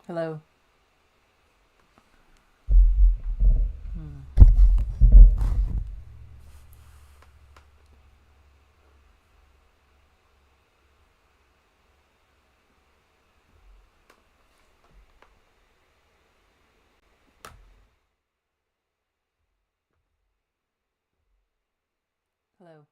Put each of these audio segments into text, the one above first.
Hello. Hello.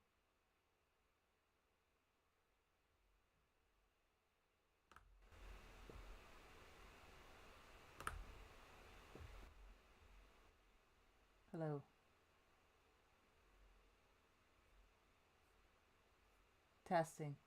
Hello. Testing.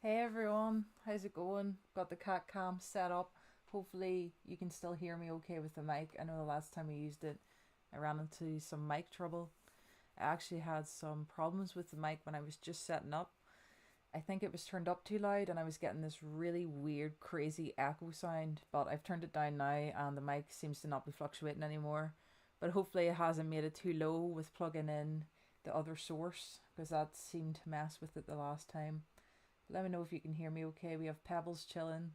Hey everyone, how's it going? Got the cat cam set up. Hopefully you can still hear me okay with the mic. I know the last time I used it, I ran into some mic trouble. I actually had some problems with the mic when I was just setting up. I think it was turned up too loud and I was getting this really weird, crazy echo sound, but I've turned it down now and the mic seems to not be fluctuating anymore. But hopefully it hasn't made it too low with plugging in the other source because that seemed to mess with it the last time. Let me know if you can hear me okay. We have pebbles chilling.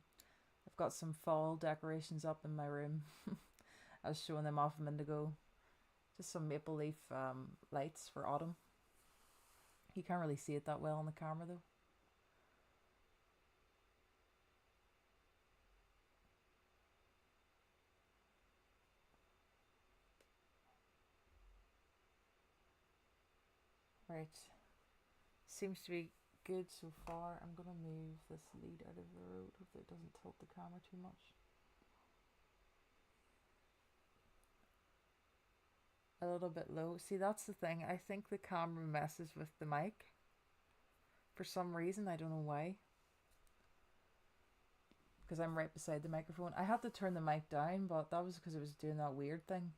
I've got some fall decorations up in my room. I was showing them off a minute ago. Just some maple leaf lights for autumn. You can't really see it that well on the camera though. Right. Seems to be good so far. I'm gonna move this lead out of the road. Hopefully it doesn't tilt the camera too much. A little bit low. See, that's the thing. I think the camera messes with the mic. For some reason, I don't know why. Because I'm right beside the microphone. I had to turn the mic down, but that was because it was doing that weird thing.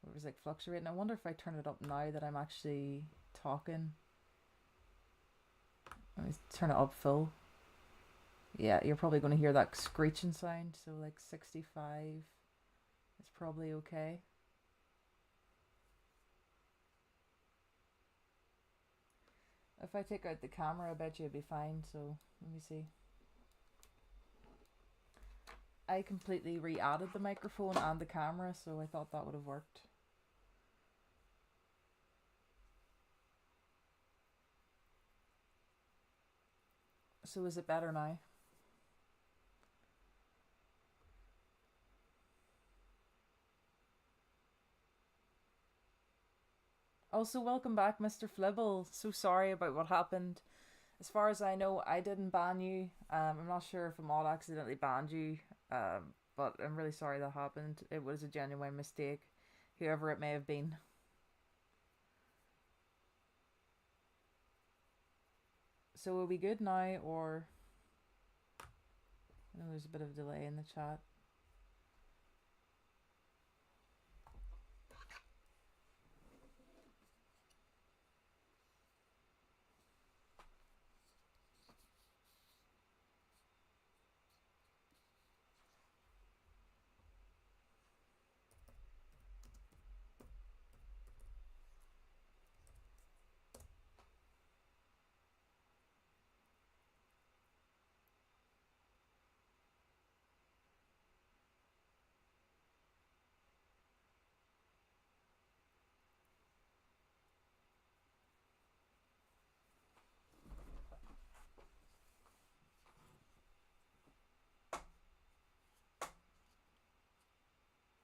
It was like fluctuating. I wonder if I turn it up now that I'm actually talking. Let me turn it up full. Yeah, you're probably going to hear that screeching sound. So like 65 is probably okay. If I take out the camera, I bet you it'd be fine. So let me see. I completely re-added the microphone and the camera, so I thought that would have worked. So is it better now? Also, welcome back, Mr. Flibble. So sorry about what happened. As far as I know, I didn't ban you. I'm not sure if Ahmad accidentally banned you, but I'm really sorry that happened. It was a genuine mistake, whoever it may have been. So are we good now, or I know there's a bit of a delay in the chat.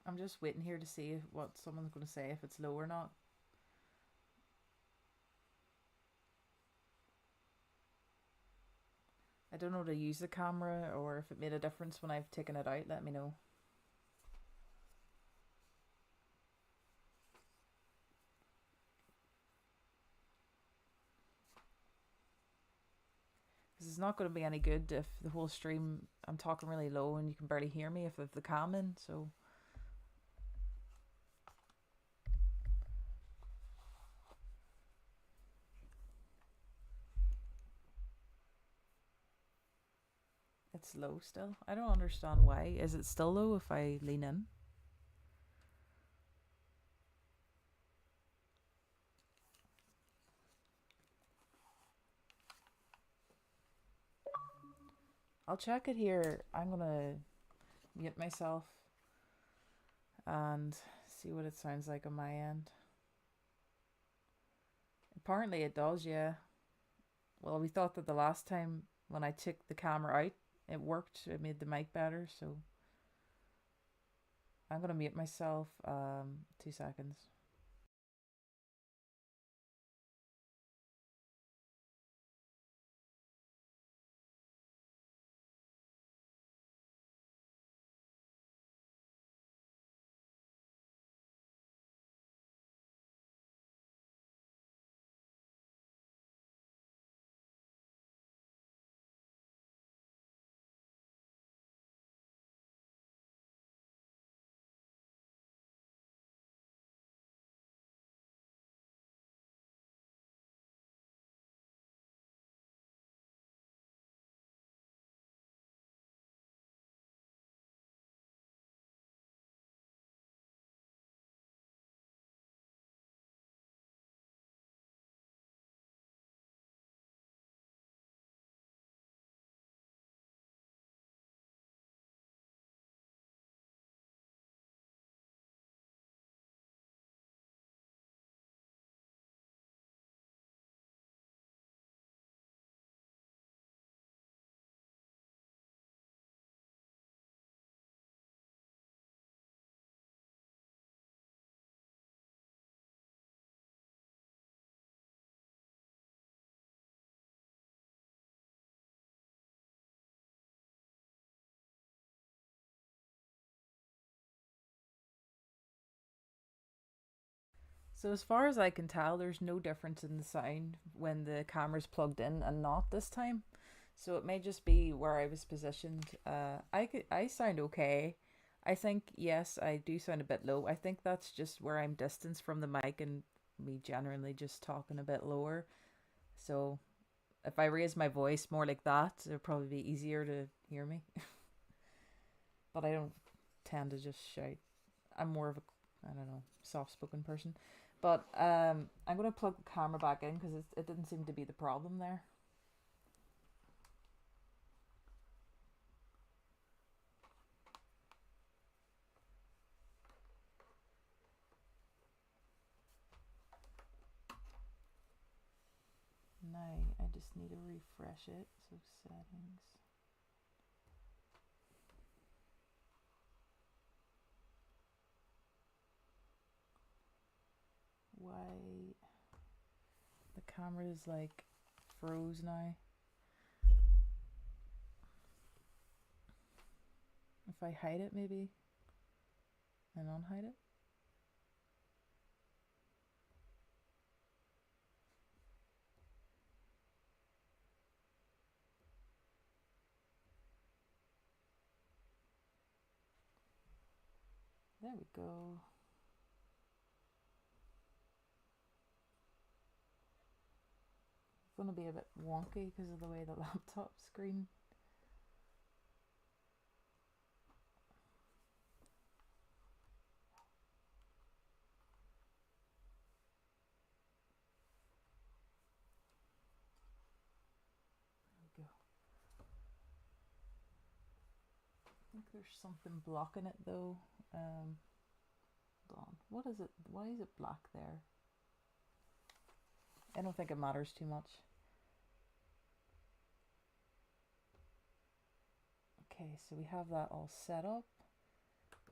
I'm just waiting here to see what someone's going to say, if it's low or not. I don't know how to use the camera or if it made a difference when I've taken it out. Let me know. Because it's not going to be any good if the whole stream I'm talking really low and you can barely hear me if I've the cam in. So it's low still. I don't understand why. Is it still low if I lean in? I'll check it here. I'm gonna mute myself and see what it sounds like on my end. Apparently it does, yeah. Well, we thought that the last time when I took the camera out, it worked. It made the mic better, so I'm gonna mute myself. 2 seconds. So as far as I can tell, there's no difference in the sound when the camera's plugged in and not this time. So it may just be where I was positioned. I sound okay. I think yes, I do sound a bit low. I think that's just where I'm distanced from the mic and me generally just talking a bit lower. So if I raise my voice more like that, it'll probably be easier to hear me. But I don't tend to just shout. I'm more of a, I don't know, soft spoken person. But I'm gonna plug the camera back in because it didn't seem to be the problem there. Now I just need to refresh it. So settings. Why the camera is like froze now? If I hide it maybe and unhide it. There we go. It's gonna be a bit wonky because of the way the laptop screen. There we go. I think there's something blocking it though. Hold on. What is it? Why is it black there? I don't think it matters too much. Okay, so we have that all set up.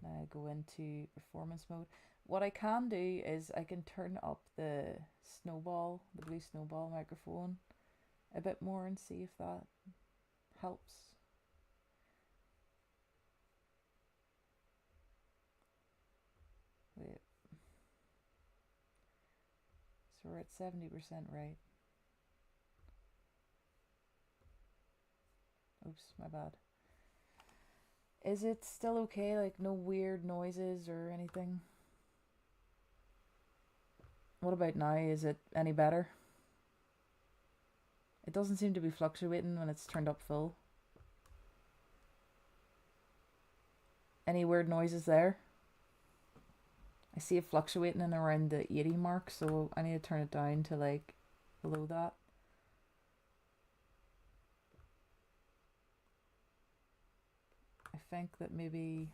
Now I go into performance mode. What I can do is I can turn up the snowball, the blue snowball microphone a bit more and see if that helps. Wait. So we're at 70% right. Oops, my bad. Is it still okay? Like no weird noises or anything? What about now? Is it any better? It doesn't seem to be fluctuating when it's turned up full. Any weird noises there? I see it fluctuating in around the 80 mark, so I need to turn it down to like below that. I think that maybe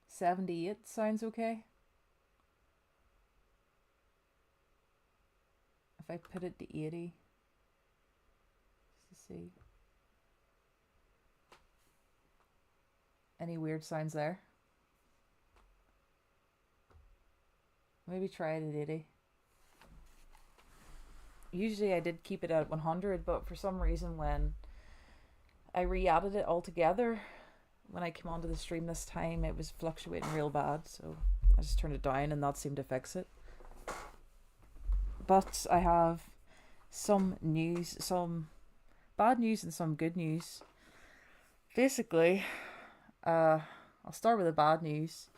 78 sounds okay. If I put it to 80, just to see. Any weird sounds there? Maybe try it at 80. Usually I did keep it at 100, but for some reason when I re-added it all together, when I came onto the stream this time, it was fluctuating real bad, so I just turned it down and that seemed to fix it. But I have some news, some bad news and some good news. Basically, I'll start with the bad news.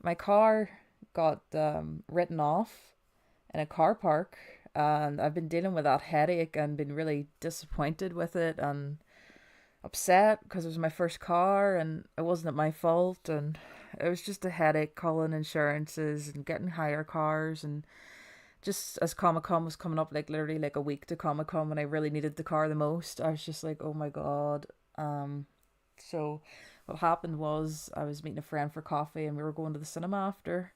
My car got written off in a car park, and I've been dealing with that headache and been really disappointed with it and upset because it was my first car and it wasn't my fault, and it was just a headache calling insurances and getting hire cars. And just as Comic Con was coming up, like literally like a week to Comic Con when I really needed the car the most, I was just like, oh my god. So what happened was I was meeting a friend for coffee and we were going to the cinema after,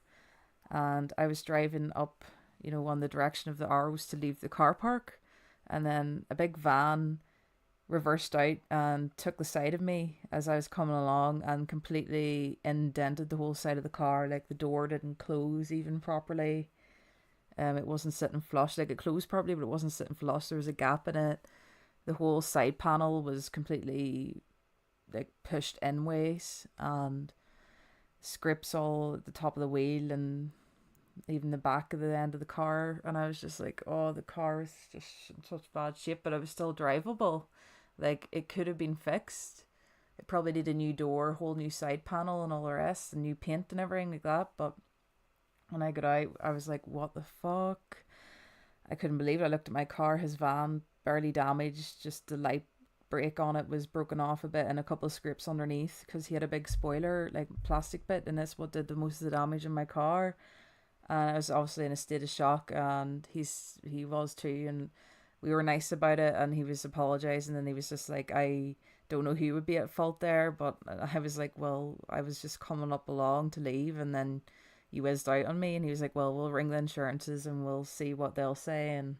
and I was driving up, on the direction of the arrows to leave the car park, and then a big van reversed out and took the side of me as I was coming along and completely indented the whole side of the car. Like the door didn't close even properly. It wasn't sitting flush. Like it closed properly, but it wasn't sitting flush. There was a gap in it. The whole side panel was completely like pushed in ways, and scripts all at the top of the wheel and even the back of the end of the car. And I was just like, oh, the car is just in such bad shape, but it was still drivable. Like, it could have been fixed. It probably did a new door, whole new side panel, and all the rest, and new paint and everything like that. But when I got out, I was like, what the fuck? I couldn't believe it. I looked at my car, his van, barely damaged, just the light brake on it was broken off a bit and a couple of scrapes underneath because he had a big spoiler, like plastic bit, and that's what did the most of the damage in my car. And I was obviously in a state of shock, and he was too, and we were nice about it, and he was apologizing, and he was just like, I don't know who would be at fault there, but I was like, well, I was just coming up along to leave, and then you whizzed out on me, and he was like, well, we'll ring the insurances and we'll see what they'll say, and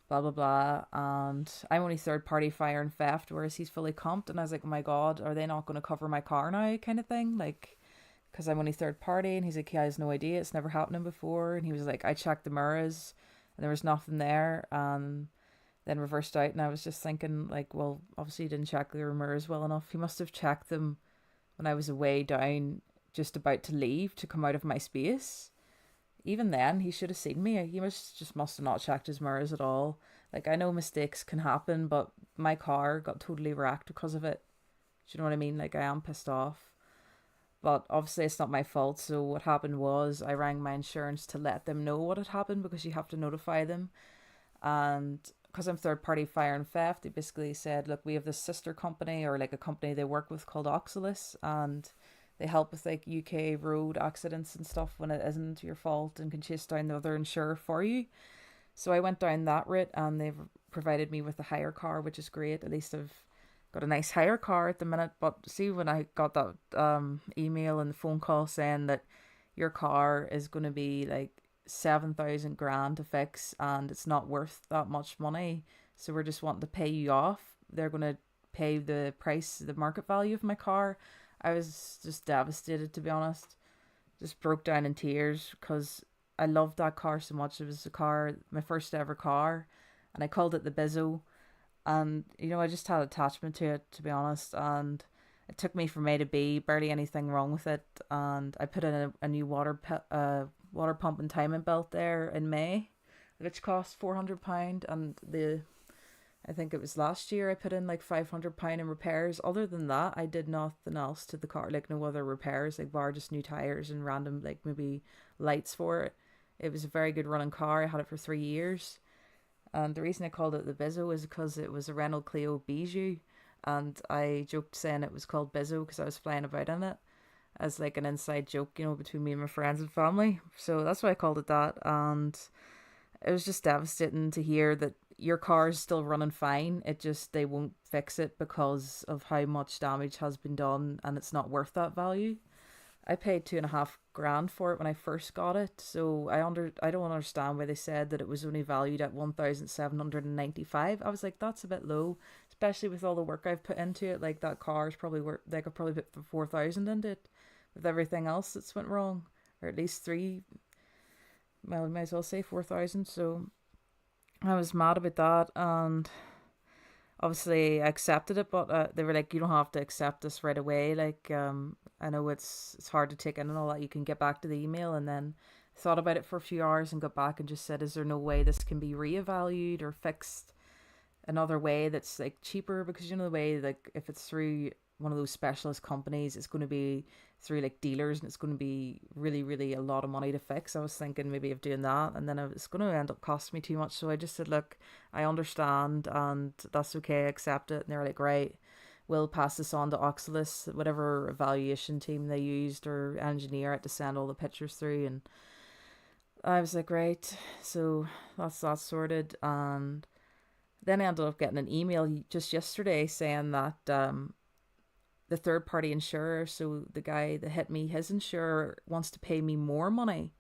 blah blah blah. And I'm only third party fire and theft, whereas he's fully comped, and I was like, oh my god, are they not going to cover my car now, kind of thing, like, because I'm only third party. And he's like, he has no idea, it's never happened before. And he was like, I checked the mirrors and there was nothing there, then reversed out. And I was just thinking, like, well, obviously he didn't check the mirrors well enough. He must have checked them when I was away down, just about to leave to come out of my space. Even then, he should have seen me. He must have not checked his mirrors at all. Like, I know mistakes can happen, but my car got totally wrecked because of it. Do you know what I mean? Like, I am pissed off. But obviously it's not my fault. So what happened was I rang my insurance to let them know what had happened, because you have to notify them. And because I'm third party fire and theft, they basically said, look, we have this sister company, or like a company they work with called Oxalis, and they help with like UK road accidents and stuff when it isn't your fault, and can chase down the other insurer for you. So I went down that route, and they've provided me with a hire car, which is great. At least I've got a nice hire car at the minute. But see, when I got that email and phone call saying that your car is going to be like 7,000 grand to fix, and it's not worth that much money, so we're just wanting to pay you off. They're going to pay the price, the market value of my car. I was just devastated, to be honest. Just broke down in tears because I loved that car so much. It was a car, my first ever car, and I called it the Bizzo. And I just had attachment to it, to be honest. And it took me from A to B, barely anything wrong with it. And I put in a new water pump and timing belt there in May, which cost £400. And I think it was last year I put in like £500 in repairs. Other than that, I did nothing else to the car, like no other repairs, like bar just new tires and random like maybe lights for it. It was a very good running car. I had it for 3 years. And the reason I called it the Bizzo is because it was a Renault Clio Bijou, and I joked saying it was called Bizzo because I was flying about in it as like an inside joke, between me and my friends and family. So that's why I called it that. And it was just devastating to hear that your car is still running fine. It just, they won't fix it because of how much damage has been done, and it's not worth that value. I paid 2.5 grand for it when I first got it, so I don't understand why they said that it was only valued at 1,795. I was like, that's a bit low, especially with all the work I've put into it. Like, that car is probably worth, they could probably put 4,000 into it with everything else that's went wrong, or at least three. Well, I might as well say 4,000. So I was mad about that, and obviously I accepted it, but they were like, you don't have to accept this right away. Like, I know it's hard to take in and all that. You can get back to the email. And then thought about it for a few hours and got back and just said, is there no way this can be reevaluated or fixed another way that's like cheaper? Because the way, like, if it's through one of those specialist companies, it's going to be through like dealers, and it's going to be really, really a lot of money to fix. I was thinking maybe of doing that, and then it's going to end up costing me too much. So I just said, look, I understand, and that's okay, I accept it. And they're like, right, we'll pass this on to Oxalis, whatever evaluation team they used or engineer, I had to send all the pictures through. And I was like, right, so that's that sorted. And then I ended up getting an email just yesterday saying that the third party insurer, so the guy that hit me, his insurer wants to pay me more money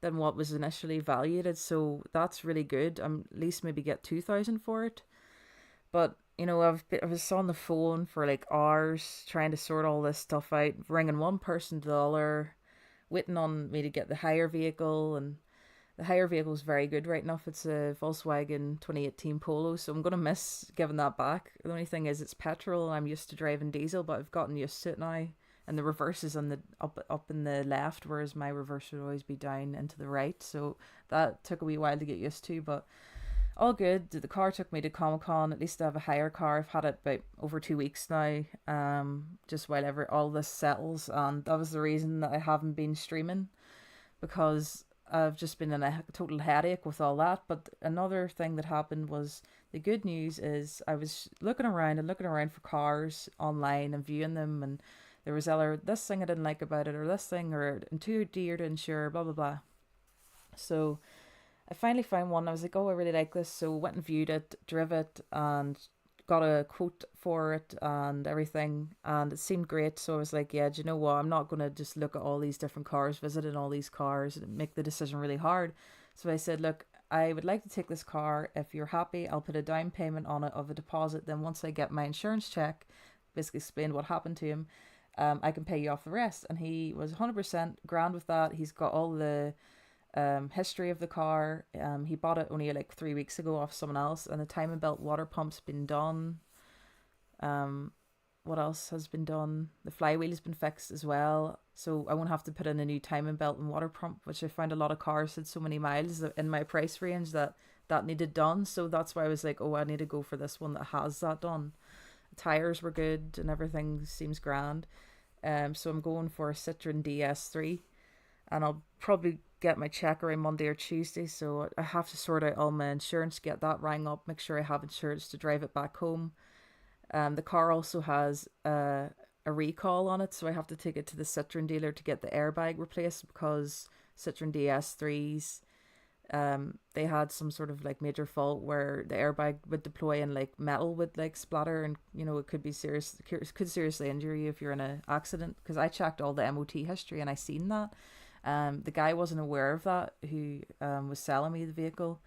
than what was initially valued. So that's really good. I'm at least maybe get 2,000 for it. But I was on the phone for like hours trying to sort all this stuff out, ringing one person to the other, waiting on me to get the hire vehicle. And the hire vehicle is very good right enough. It's a Volkswagen 2018 Polo, so I'm going to miss giving that back. The only thing is it's petrol, and I'm used to driving diesel, but I've gotten used to it now. and the reverse is on the up in the left, whereas my reverse would always be down into the right. So that took a wee while to get used to, but all good. The car took me to Comic Con. At least I have a hire car. I've had it about over 2 weeks now. Just while ever all this settles, and that was the reason that I haven't been streaming, because I've just been in a total headache with all that. But another thing that happened was, the good news is I was looking around and looking around for cars online and viewing them, and there was either this thing I didn't like about it, or this thing, or too dear to insure, blah blah blah. So I finally found one. I was like, oh, I really like this. So went and viewed it, drove it, and got a quote for it and everything. And it seemed great. So I was like, yeah, do you know what? I'm not going to just look at all these different cars, visiting all these cars, and make the decision really hard. So I said, look, I would like to take this car. If you're happy, I'll put a down payment on it of a deposit. Then once I get my insurance check, basically explained what happened to him, I can pay you off the rest. And he was 100% grand with that. He's got all the history of the car. He bought it only like 3 weeks ago off someone else, and the timing belt water pump's been done. What else has been done? The flywheel's been fixed as well, so I won't have to put in a new timing belt and water pump, which I found a lot of cars had so many miles in my price range that needed done. So that's why I was like, oh, I need to go for this one that has that done. The tires were good and everything seems grand. So I'm going for a Citroen DS3, and I'll probably get my check around Monday or Tuesday. So I have to sort out all my insurance, get that rang up, make sure I have insurance to drive it back home. The car also has a recall on it, so I have to take it to the Citroen dealer to get the airbag replaced, because Citroen DS3s, they had some sort of like major fault where the airbag would deploy and like metal would like splatter, and it could be serious, could seriously injure you if you're in an accident. Because I checked all the MOT history and I seen that. The guy wasn't aware of that who was selling me the vehicle.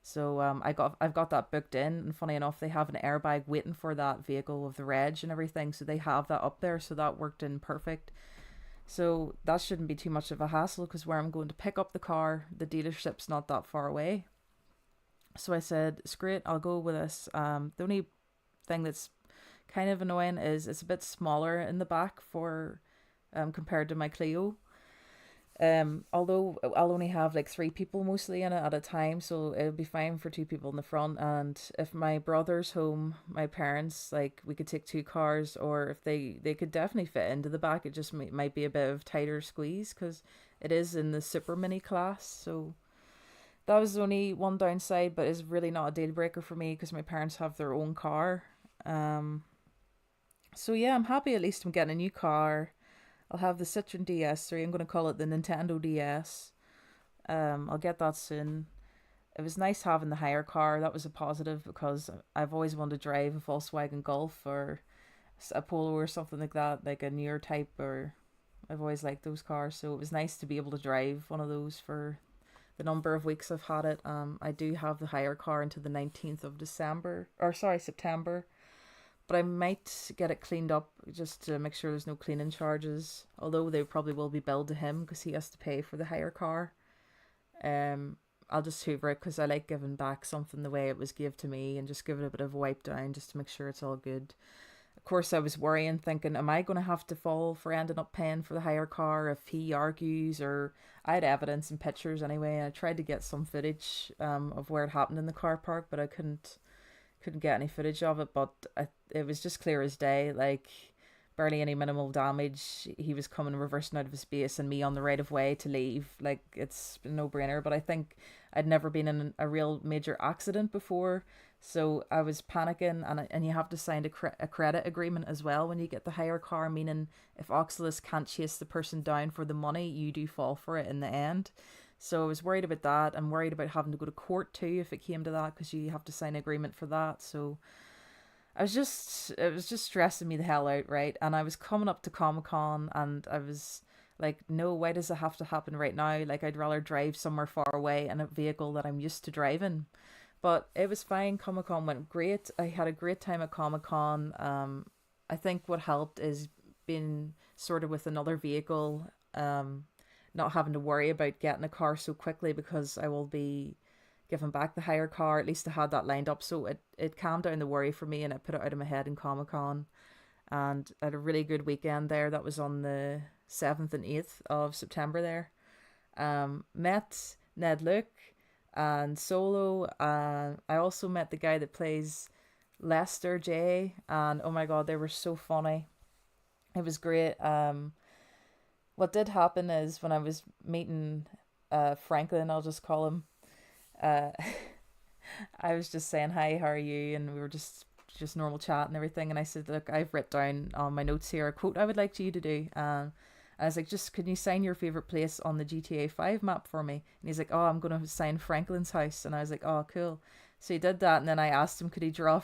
So I've got that booked in, and funny enough, they have an airbag waiting for that vehicle with the reg and everything, so they have that up there, so that worked in perfect. So that shouldn't be too much of a hassle, because where I'm going to pick up the car, the dealership's not that far away. So I said, screw it, I'll go with this. The only thing that's kind of annoying is it's a bit smaller in the back for compared to my Clio. Although I'll only have like 3 people mostly in it at a time, so it'll be fine for 2 people in the front. And if my brother's home, my parents, like, we could take 2 cars, or if they could definitely fit into the back. It just might be a bit of tighter squeeze because it is in the super mini class. So that was only one downside, but it's really not a deal breaker for me because my parents have their own car. So yeah, I'm happy at least I'm getting a new car. I'll have the Citroen DS3. I'm going to call it the Nintendo DS. I'll get that soon. It was nice having the hire car. That was a positive, because I've always wanted to drive a Volkswagen Golf or a Polo or something like that, like a newer type. Or I've always liked those cars, so it was nice to be able to drive one of those for the number of weeks I've had it. I do have the hire car until the 19th of September. But I might get it cleaned up just to make sure there's no cleaning charges. Although they probably will be billed to him because he has to pay for the hire car. I'll just hoover it because I like giving back something the way it was given to me, and just give it a bit of a wipe down just to make sure it's all good. Of course, I was worrying, thinking, am I going to have to fall for ending up paying for the hire car if he argues? Or I had evidence and pictures anyway, and I tried to get some footage of where it happened in the car park, but I couldn't get any footage of it. But it was just clear as day, like barely any minimal damage. He was coming reversing out of his base and me on the right of way to leave. Like, it's a no-brainer. But I think I'd never been in a real major accident before, so I was panicking. And you have to sign a credit agreement as well when you get the hire car, meaning if Oxalis can't chase the person down for the money, you do fall for it in the end. So I was worried about that. I'm worried about having to go to court too if it came to that, because you have to sign an agreement for that. So it was just stressing me the hell out, right? And I was coming up to Comic-Con, and I was like, no, why does it have to happen right now? Like, I'd rather drive somewhere far away in a vehicle that I'm used to driving. But it was fine. Comic-Con went great. I had a great time at Comic-Con. I think what helped is being sort of with another vehicle, not having to worry about getting a car so quickly, because I will be giving back the hire car. At least I had that lined up, so it calmed down the worry for me, and it put it out of my head in Comic-Con. and I had a really good weekend there. That was on the 7th and 8th of September there. Met Ned Luke and Solo. I also met the guy that plays Lester J. And oh my god, they were so funny. It was great. What did happen is when I was meeting Franklin, I'll just call him. Uh, I was just saying hi, how are you, and we were just normal chat and everything. And I said, look, I've written down on my notes here a quote I would like you to do. I was like, just can you sign your favorite place on the GTA 5 map for me? And he's like, oh, I'm gonna sign Franklin's house. And I was like, oh, cool. So he did that, and then I asked him, could he draw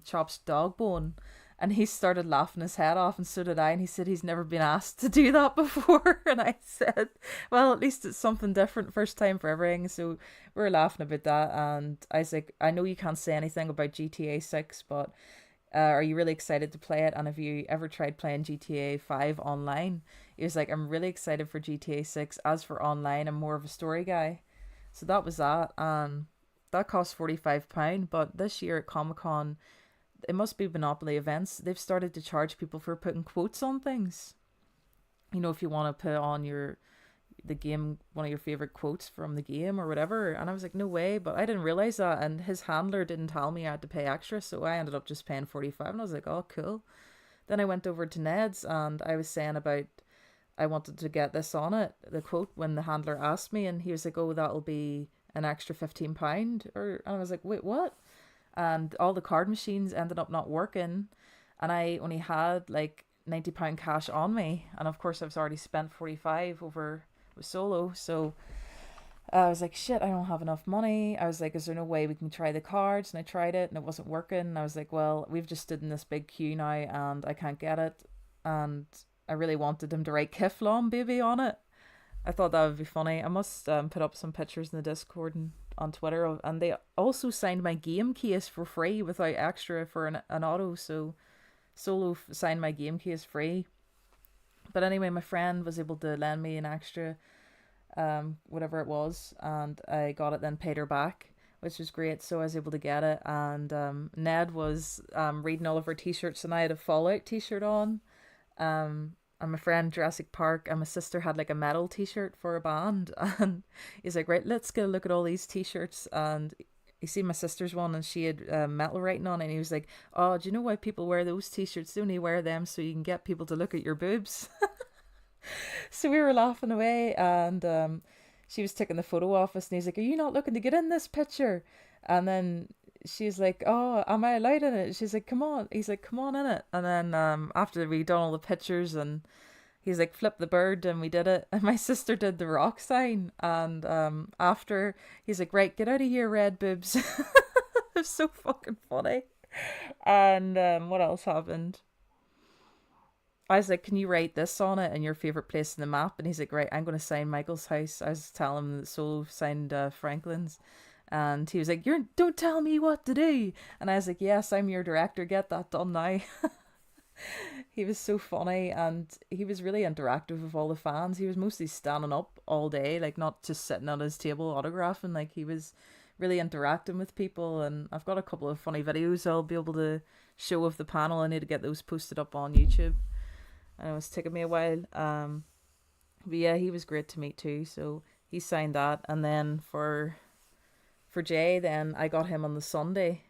Chop's dog bone? And he started laughing his head off, and so did I. And he said he's never been asked to do that before. And I said, well, at least it's something different, first time for everything. So we were laughing about that. And I was like, I know you can't say anything about GTA 6, but are you really excited to play it? And have you ever tried playing GTA 5 online? He was like, I'm really excited for GTA 6. As for online, I'm more of a story guy. So that was that. That cost £45. But this year at Comic Con, it must be Monopoly events, they've started to charge people for putting quotes on things. You know, if you want to put on the game, one of your favorite quotes from the game or whatever. And I was like, no way. But I didn't realize that, and his handler didn't tell me I had to pay extra, so I ended up just paying 45. And I was like, oh, cool. Then I went over to Ned's, and I was saying about I wanted to get this on it, the quote, when the handler asked me, and he was like, oh, that'll be an extra £15. And I was like, wait, what? And all the card machines ended up not working, and I only had like £90 cash on me, and of course I was already spent 45 over with Solo. So I was like, shit, I don't have enough money. I was like, is there no way we can try the cards? And I tried it and it wasn't working, and I was like, well, we've just stood in this big queue now and I can't get it. And I really wanted him to write Kiflom baby on it. I thought that would be funny. I must put up some pictures in the Discord and on Twitter. And they also signed my game case for free without extra for an auto. So Solo signed my game case free. But anyway, my friend was able to lend me an extra, whatever it was, and I got it, then paid her back, which was great. So I was able to get it. And Ned was reading all of her t-shirts, and I had a Fallout t-shirt on. And my friend Jurassic Park, and my sister had like a metal t-shirt for a band. And he's like, right, let's get a look at all these t-shirts. And you see my sister's one, and she had metal writing on it, and he was like, oh, do you know why people wear those t-shirts? They only wear them so you can get people to look at your boobs. So we were laughing away, and she was taking the photo off us, and he's like, are you not looking to get in this picture? And then she's like, oh, am I allowed in it? She's like, come on. He's like, come on in it. And then after we done all the pictures, and he's like, flip the bird, and we did it. And my sister did the rock sign. And after, he's like, right, get out of here, red boobs. It's so fucking funny. And what else happened? I was like, can you write this on it and your favorite place in the map? And he's like, right, I'm going to sign Michael's house. I was telling him that Solo signed Franklin's. And he was like, don't tell me what to do. And I was like, yes, I'm your director. Get that done now. He was so funny, and he was really interactive with all the fans. He was mostly standing up all day, like not just sitting at his table autographing. Like, he was really interacting with people. And I've got a couple of funny videos I'll be able to show of the panel. I need to get those posted up on YouTube. And it was taking me a while. But yeah, he was great to meet too. So he signed that. And then for Jay, then I got him on the Sunday.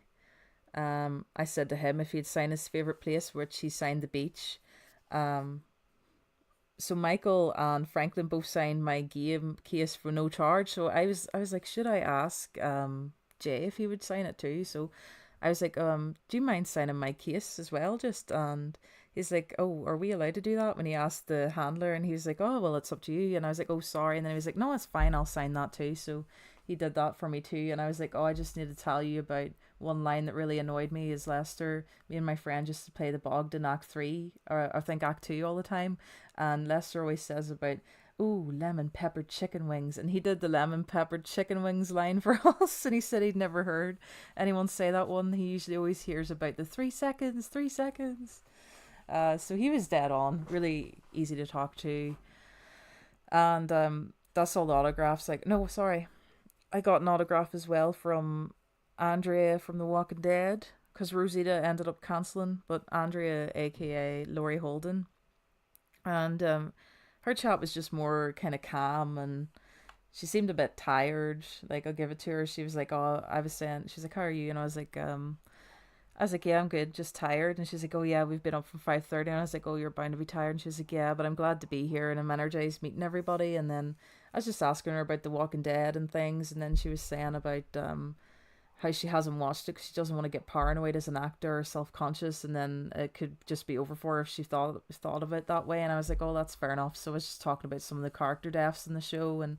I said to him if he'd sign his favorite place, which he signed the beach. So Michael and Franklin both signed my game case for no charge. So I was like, should I ask Jay if he would sign it too? So I was like, do you mind signing my case as well? Just, and he's like, oh, are we allowed to do that? When he asked the handler, and he was like, oh, well, it's up to you. And I was like, oh, sorry. And then he was like, no, it's fine, I'll sign that too. So he did that for me too. And I was like, oh, I just need to tell you about one line that really annoyed me. Is Lester, me and my friend used to play the Bogdan Act 3, or I think Act 2 all the time. And Lester always says about, ooh, lemon peppered chicken wings. And he did the lemon peppered chicken wings line for us. And he said he'd never heard anyone say that one. He usually always hears about the 3 seconds, 3 seconds. So he was dead on, really easy to talk to. And that's all the autographs. Like, no, sorry, I got an autograph as well from Andrea from The Walking Dead. because Rosita ended up cancelling, but Andrea, aka Laurie Holden, and her chat was just more kind of calm, and she seemed a bit tired. Like, I'll give it to her. She was like, "Oh," I was saying, she's like, "How are you?" And I was like, "Yeah, I'm good, just tired." And she's like, "Oh yeah, we've been up from 5:30." And I was like, "Oh, you're bound to be tired." And she's like, "Yeah, but I'm glad to be here and I'm energized meeting everybody." And then I was just asking her about The Walking Dead and things, and then she was saying about how she hasn't watched it because she doesn't want to get paranoid as an actor or self-conscious, and then it could just be over for her if she thought of it that way. And I was like, "Oh, that's fair enough." So I was just talking about some of the character deaths in the show, and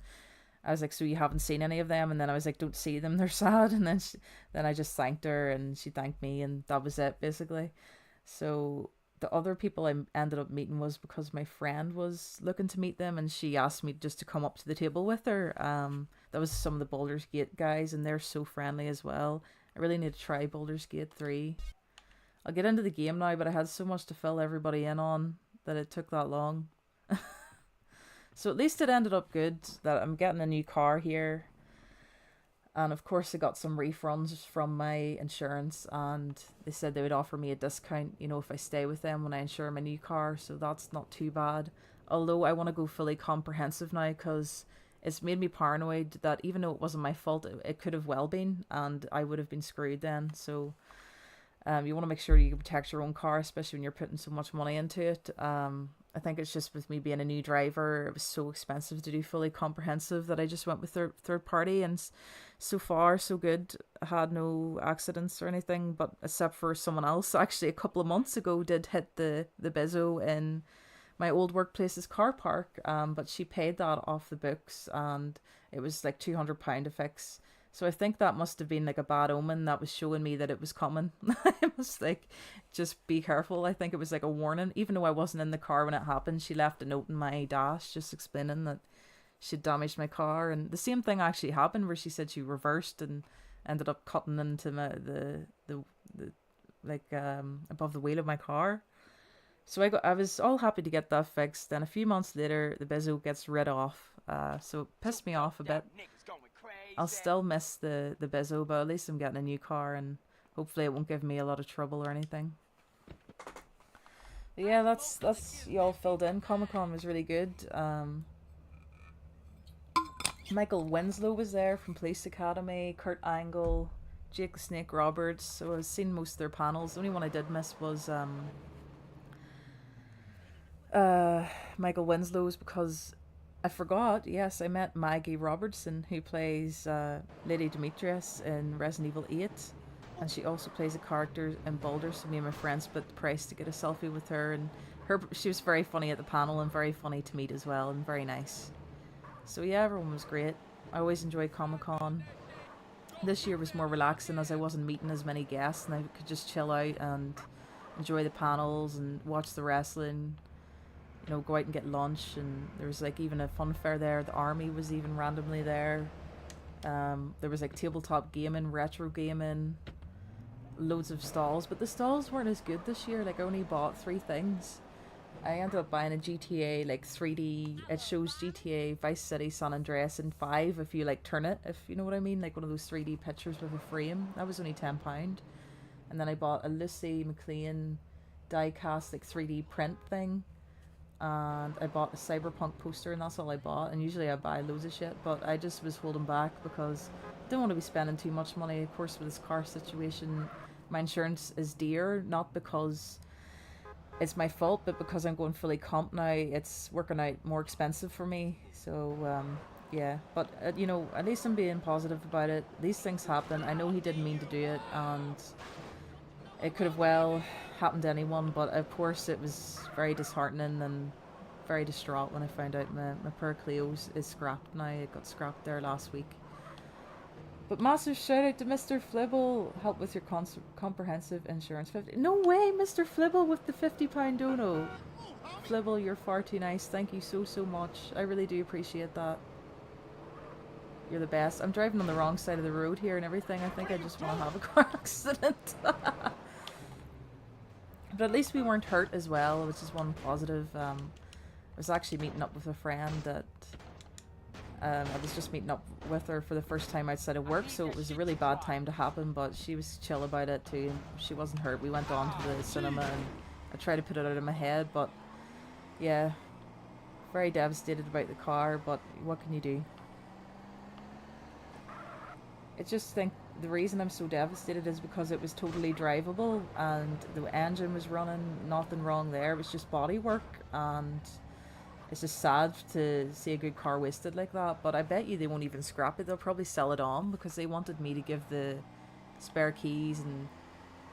I was like, "So you haven't seen any of them?" And then I was like, "Don't see them, they're sad." And then I just thanked her and she thanked me, and that was it basically. So the other people I ended up meeting was because my friend was looking to meet them, and she asked me just to come up to the table with her. That was some of the Baldur's Gate guys, and they're so friendly as well. I really need to try Baldur's Gate 3. I'll get into the game now, but I had so much to fill everybody in on that it took that long. So at least it ended up good that I'm getting a new car here. And of course I got some refunds from my insurance, and they said they would offer me a discount, if I stay with them when I insure my new car. So that's not too bad. Although I want to go fully comprehensive now because it's made me paranoid that even though it wasn't my fault, it could have well been, and I would have been screwed then. So you want to make sure you protect your own car, especially when you're putting so much money into it. I think it's just with me being a new driver, it was so expensive to do fully comprehensive that I just went with third party, and so far so good. I had no accidents or anything, but except for someone else actually a couple of months ago did hit the Bizzo in my old workplace's car park, but she paid that off the books, and it was like £200 to fix. So I think that must have been like a bad omen that was showing me that it was coming. I was like, just be careful. I think it was like a warning. Even though I wasn't in the car when it happened, she left a note in my dash just explaining that she'd damaged my car. And the same thing actually happened where she said she reversed and ended up cutting into the above the wheel of my car. So I was all happy to get that fixed. Then a few months later, the Bizzo gets rid off. So it pissed me off a bit. I'll still miss the Bizzo, but at least I'm getting a new car, and hopefully it won't give me a lot of trouble or anything. But yeah, that's you all filled in. Comic-Con was really good. Michael Winslow was there from Police Academy, Kurt Angle, Jake the Snake Roberts. So I've seen most of their panels. The only one I did miss was Michael Winslow's, because I forgot. Yes, I met Maggie Robertson, who plays Lady Demetrius in Resident Evil 8, and she also plays a character in Boulder. So me and my friends split the price to get a selfie with her, and she was very funny at the panel and very funny to meet as well, and very nice. So yeah, everyone was great. I always enjoy Comic-Con. This year was more relaxing as I wasn't meeting as many guests, and I could just chill out and enjoy the panels and watch the wrestling. Go out and get lunch, and there was like even a fun fair there. The army was even randomly there. There was like tabletop gaming, retro gaming, loads of stalls, but the stalls weren't as good this year. Like, I only bought 3 things. I ended up buying a GTA like 3D. It shows GTA Vice City San Andreas in 5 if you like turn it, if you know what I mean, like one of those 3D pictures with a frame. That was only £10. And then I bought a Lucy McLean die cast like 3D print thing, and I bought a Cyberpunk poster, and that's all I bought. And usually I buy loads of shit, but I just was holding back because I didn't want to be spending too much money. Of course, with this car situation, my insurance is dear, not because it's my fault, but because I'm going fully comp now, it's working out more expensive for me. So yeah, but at least I'm being positive about it. These things happen. I know he didn't mean to do it, and it could have well happened to anyone, but of course it was very disheartening and very distraught when I found out my poor Cleo's is scrapped now. It got scrapped there last week. But massive shout out to Mr. Flibble, help with your comprehensive insurance. 50. No way, Mr. Flibble with the £50 dono. Flibble, you're far too nice. Thank you so much. I really do appreciate that. You're the best. I'm driving on the wrong side of the road here and everything. I think I just want to have a car accident. But at least we weren't hurt as well, which is one positive. I was actually meeting up with a friend that I was just meeting up with her for the first time outside of work, so it was a really bad time to happen, but she was chill about it too. She wasn't hurt. We went on to the cinema and I tried to put it out of my head, but yeah, very devastated about the car, but what can you do? I just think the reason I'm so devastated is because it was totally drivable and the engine was running, nothing wrong there. It was just body work, and it's just sad to see a good car wasted like that. But I bet you they won't even scrap it. They'll probably sell it on because they wanted me to give the spare keys and,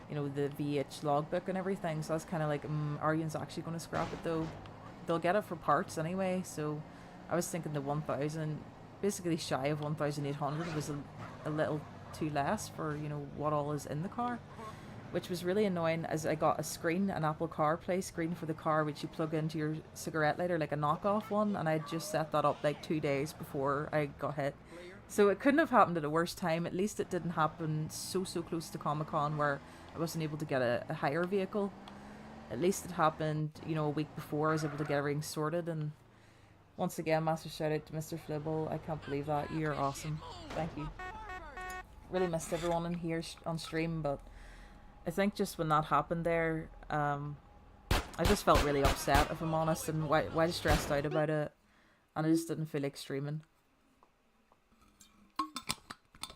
you know, the VH logbook and everything. So that's kind of like, Aryan's actually going to scrap it though. They'll get it for parts anyway. So I was thinking the 1,000, basically shy of 1,800 was a little too less for, you know, what all is in the car, which was really annoying. As I got a screen, an Apple CarPlay screen for the car, which you plug into your cigarette lighter, like a knockoff one, and I just set that up like 2 days before I got hit. So it couldn't have happened at a worse time. At least it didn't happen so close to Comic-Con where I wasn't able to get a higher vehicle. At least it happened, you know, a week before I was able to get everything sorted. And once again, massive shout out to Mr. Flibble. I can't believe that. You're awesome. Thank you. Really missed everyone in here on stream, but I think just when that happened there, I just felt really upset, if I'm honest, and why stressed out about it, and I just didn't feel like streaming.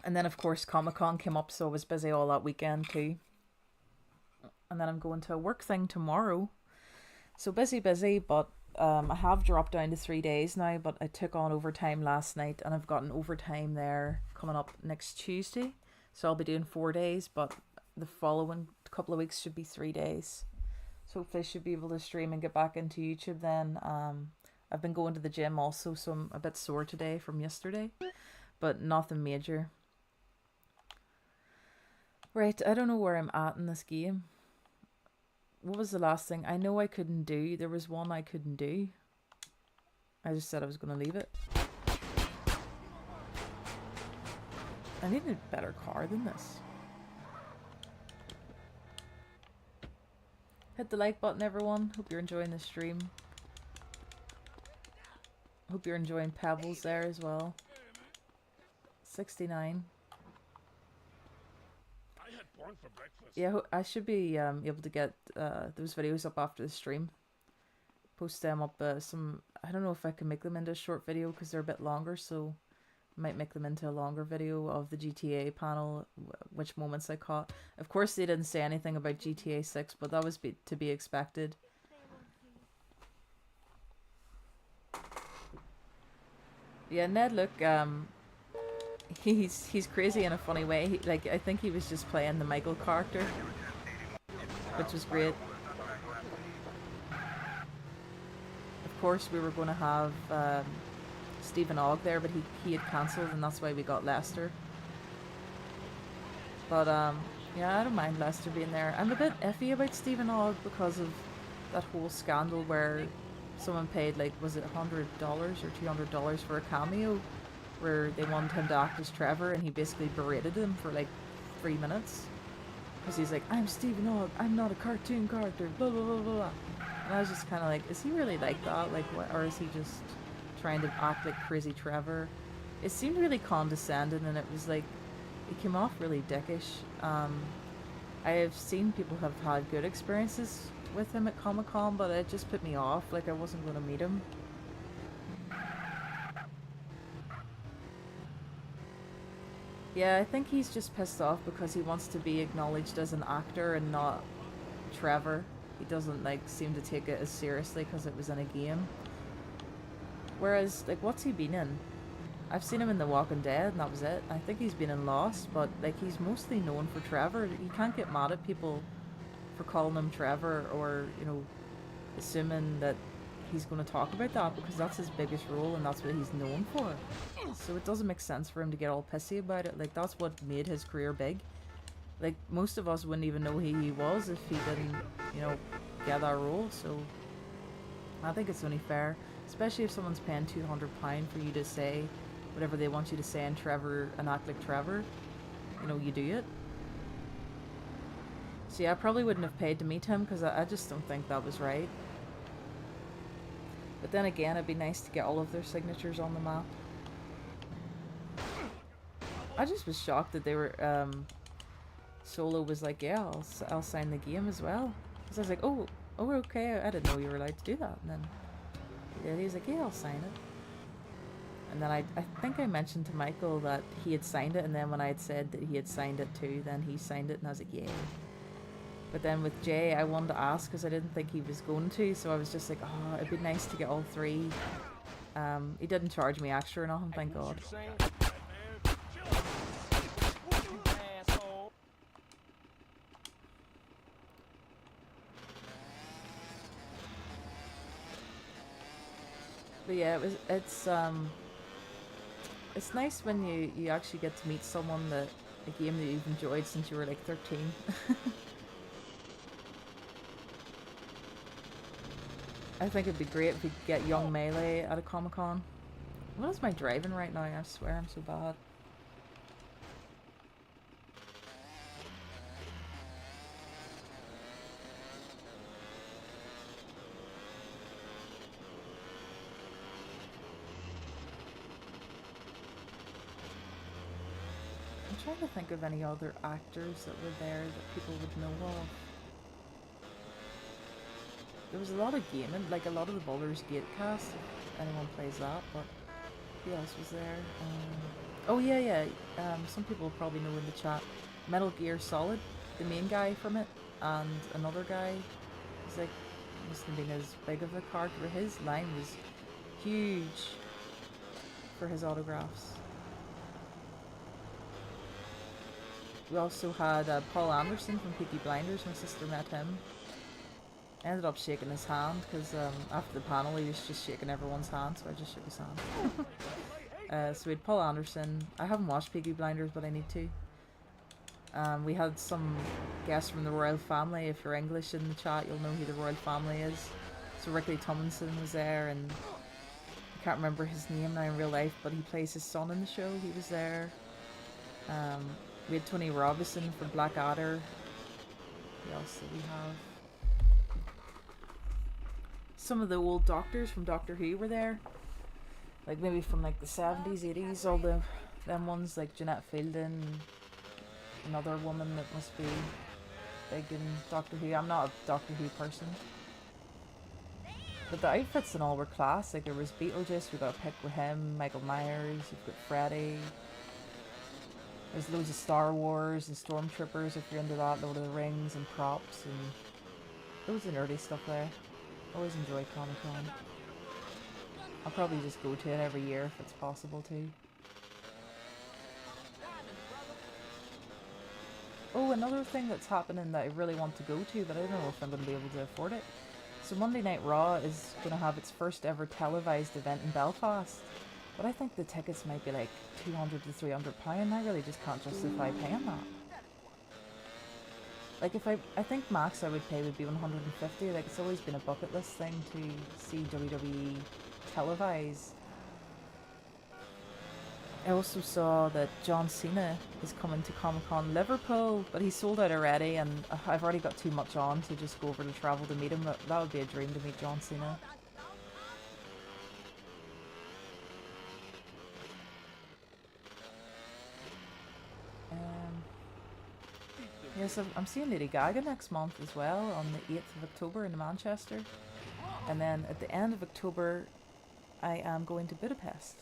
And then of course Comic-Con came up, so I was busy all that weekend too. And then I'm going to a work thing tomorrow, so busy, but I have dropped down to 3 days now, but I took on overtime last night, and I've got an overtime there coming up next Tuesday, so I'll be doing 4 days, but the following couple of weeks should be 3 days. So hopefully I should be able to stream and get back into YouTube then. I've been going to the gym also, so I'm a bit sore today from yesterday, but nothing major. Right, I don't know where I'm at in this game. What was the last thing? I know I couldn't do. There was one I couldn't do. I just said I was going to leave it. I need a better car than this. Hit the like button, everyone. Hope you're enjoying the stream. Hope you're enjoying Pebbles there as well. 69. Yeah, I should be able to get those videos up after the stream. Post them up some... I don't know if I can make them into a short video because they're a bit longer, so I might make them into a longer video of the GTA panel, which moments I caught. Of course they didn't say anything about GTA 6, but that was to be expected. Yeah, Ned, look, he's crazy in a funny way. I think he was just playing the Michael character, which was great. Of course, we were going to have Stephen Ogg there, but he had cancelled, and that's why we got Lester. But yeah, I don't mind Lester being there. I'm a bit iffy about Stephen Ogg because of that whole scandal where someone paid, like, was it $100 or $200 for a cameo, where they wanted him to act as Trevor, and he basically berated him for like 3 minutes because he's like, I'm Stephen Ogg, I'm not a cartoon character, blah blah blah blah. And I was just kind of like, is he really like that? Like, what, or is he just trying to act like crazy Trevor? It seemed really condescending, and it was like, it came off really dickish. I have seen people have had good experiences with him at Comic-Con, but it just put me off. Like, I wasn't going to meet him. Yeah, I think he's just pissed off because he wants to be acknowledged as an actor and not Trevor. He doesn't, like, seem to take it as seriously because it was in a game. Whereas, like, what's he been in? I've seen him in The Walking Dead, and that was it. I think he's been in Lost, but, like, he's mostly known for Trevor. You can't get mad at people for calling him Trevor or, you know, assuming that he's going to talk about that, because that's his biggest role and that's what he's known for. So it doesn't make sense for him to get all pissy about it. Like, that's what made his career big. Like, most of us wouldn't even know who he was if he didn't, you know, get that role. So I think it's only fair, especially if someone's paying £200 for you to say whatever they want you to say in Trevor and act like Trevor. You know, you do it. So yeah, I probably wouldn't have paid to meet him because I just don't think that was right. But then again, it'd be nice to get all of their signatures on the map. I just was shocked that they were, Solo was like, yeah, I'll sign the game as well. Because I was like, oh, okay, I didn't know you were allowed to do that. And then yeah, he was like, yeah, I'll sign it. And then I think I mentioned to Michael that he had signed it, and then when I had said that he had signed it too, then he signed it, and I was like, yeah. But then with Jay, I wanted to ask because I didn't think he was going to, so I was just like, oh, it'd be nice to get all three. He didn't charge me extra or nothing, thank God. But yeah, it's nice when you actually get to meet someone that a game that you've enjoyed since you were like 13. I think it'd be great if we could get Young Melee at a Comic-Con. What is my driving right now? I swear I'm so bad. I'm trying to think of any other actors that were there that people would know of. There was a lot of gaming, like a lot of the Baldur's Gate cast, if anyone plays that, but who else was there? Oh yeah. Some people will probably know in the chat. Metal Gear Solid, the main guy from it, and another guy. He's like, must have been as big of a character. His line was huge for his autographs. We also had Paul Anderson from Peaky Blinders. My sister met him. I ended up shaking his hand because after the panel he was just shaking everyone's hand, so I just shook his hand. So we had Paul Anderson. I haven't watched Peaky Blinders, but I need to. We had some guests from the royal family. If you're English in the chat, you'll know who the royal family is. So Ricky Tomlinson was there, and I can't remember his name now in real life, but he plays his son in the show. He was there. We had Tony Robinson from Blackadder. Who else did we have? Some of the old doctors from Doctor Who were there, like maybe from like the 70s, 80s, all them ones like Jeanette Fielding, another woman that must be big in Doctor Who. I'm not a Doctor Who person, but the outfits and all were class. Like there was Beetlejuice, we got a pic with him, Michael Myers, you've got Freddy. There's loads of Star Wars and Stormtroopers if you're into that, Lord of the Rings and props and loads of nerdy stuff there. Always enjoy Comic-Con. I'll probably just go to it every year if it's possible to. Oh, another thing that's happening that I really want to go to, but I don't know if I'm going to be able to afford it. So Monday Night Raw is going to have its first ever televised event in Belfast. But I think the tickets might be like £200 to £300. I really just can't justify paying that. Like if I think max I would pay would be 150. Like it's always been a bucket list thing to see WWE televised. I also saw that John Cena is coming to Comic-Con Liverpool, but he's sold out already, and I've already got too much on to just go over to travel to meet him. That would be a dream to meet John Cena. Yes, I'm seeing Lady Gaga next month as well, on the 8th of October in Manchester. And then at the end of October, I am going to Budapest.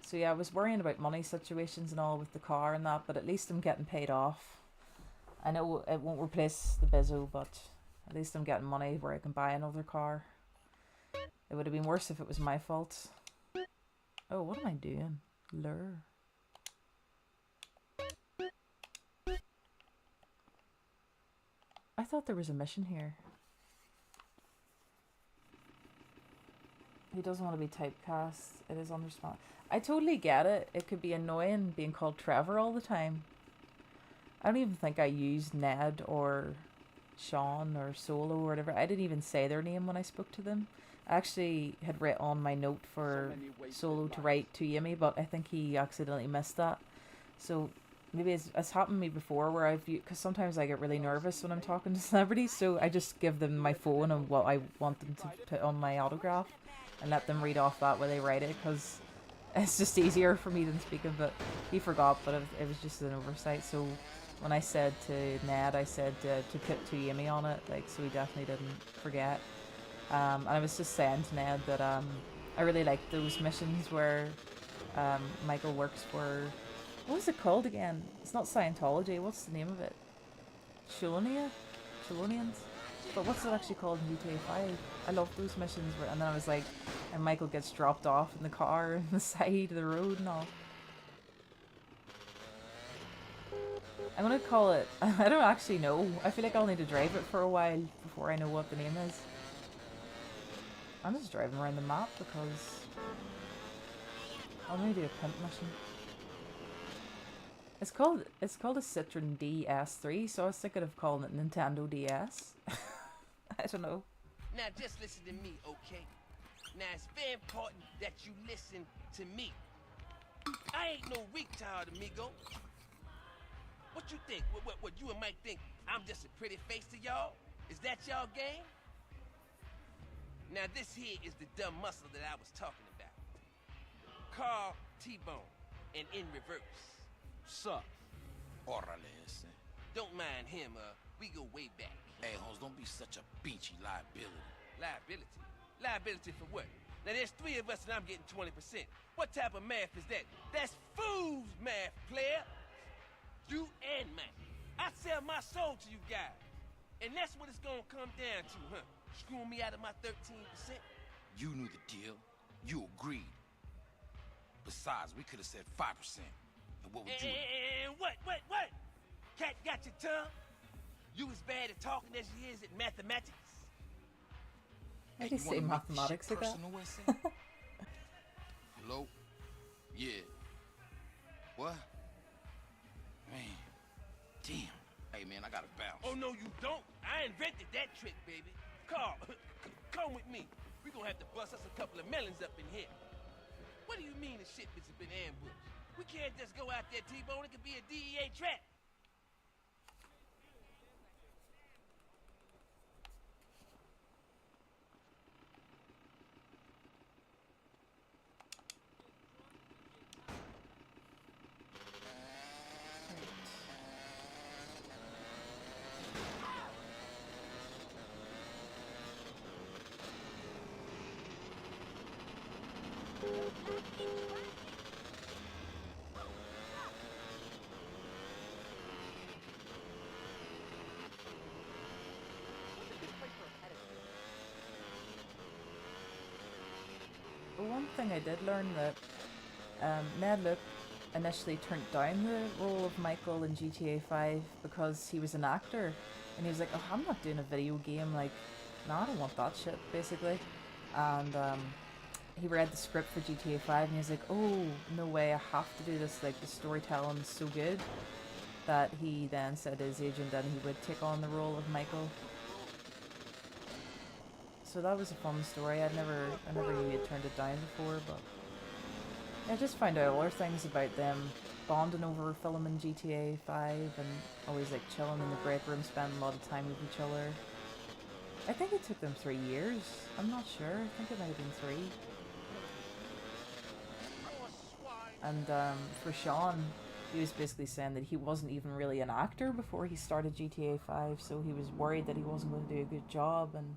So yeah, I was worrying about money situations and all with the car and that, but at least I'm getting paid off. I know it won't replace the Bizzo, but at least I'm getting money where I can buy another car. It would have been worse if it was my fault. Oh, what am I doing? Lure. I thought there was a mission here. He doesn't want to be typecast. It is understand. I totally get it. It could be annoying being called Trevor all the time. I don't even think I used Ned or Sean or Solo or whatever. I didn't even say their name when I spoke to them. I actually had written on my note for Solo to write to Amy, but I think he accidentally missed that. So maybe it's happened to me before where I've, because sometimes I get really nervous when I'm talking to celebrities, so I just give them my phone and what I want them to put on my autograph and let them read off that while they write it, because It's just easier for me than speaking, but he forgot, but it was just an oversight. So when I said to Ned, I said to put to Amy on it, like, so he definitely didn't forget. And I was just saying to Ned that I really like those missions where Michael works for, what was it called again? It's not Scientology. What's the name of it? Chelonia? Chelonians? But what's it actually called in GTA 5? I love those missions where, and then I was like, and Michael gets dropped off in the car on the side of the road and all. I'm gonna call it, I don't actually know. I feel like I'll need to drive it for a while before I know what the name is. I'm just driving around the map because I'll maybe do a pimp mission. It's called a Citroen DS3, so I was thinking of calling it Nintendo DS. I don't know. Now just listen to me, okay? Now it's very important that you listen to me. I ain't no retard, amigo. What you think? What you and Mike think? I'm just a pretty face to y'all? Is that y'all game? Now this here is the dumb muscle that I was talking about. Carl T-Bone, and in reverse. Sup? Orale ese. Don't mind him, we go way back. Hey, Holmes, don't be such a beachy liability. Liability? Liability for what? Now there's 3 of us and I'm getting 20%. What type of math is that? That's fool's math, player. You and Mike. I sell my soul to you guys. And that's what it's gonna come down to, huh? Screwing me out of my 13%? You knew the deal. You agreed. Besides, we could have said 5%. And what would you... And what? Cat got your tongue? You as bad at talking as he is at mathematics? Why do you say mathematics like that? Hello? Yeah. What? Man. Damn. Hey, man, I gotta bounce. Oh, no, you don't. I invented that trick, baby. Carl, come with me. We're gonna have to bust us a couple of melons up in here. What do you mean the shipments have been ambushed? We can't just go out there, T-Bone. It could be a DEA trap. One thing I did learn that Ned Luke initially turned down the role of Michael in GTA 5 because he was an actor, and he was like, "Oh, I'm not doing a video game. Like, no, I don't want that shit." Basically, and he read the script for GTA 5, and he was like, "Oh, no way! I have to do this. Like, the storytelling is so good." That he then said to his agent that he would take on the role of Michael. So that was a fun story. I never knew he had turned it down before, but I just found out other things about them bonding over filming GTA 5 and always like chilling in the break room, spending a lot of time with each other. I think it took them 3 years. I'm not sure. I think it might have been 3. And for Sean, he was basically saying that he wasn't even really an actor before he started GTA 5, so he was worried that he wasn't going to do a good job. And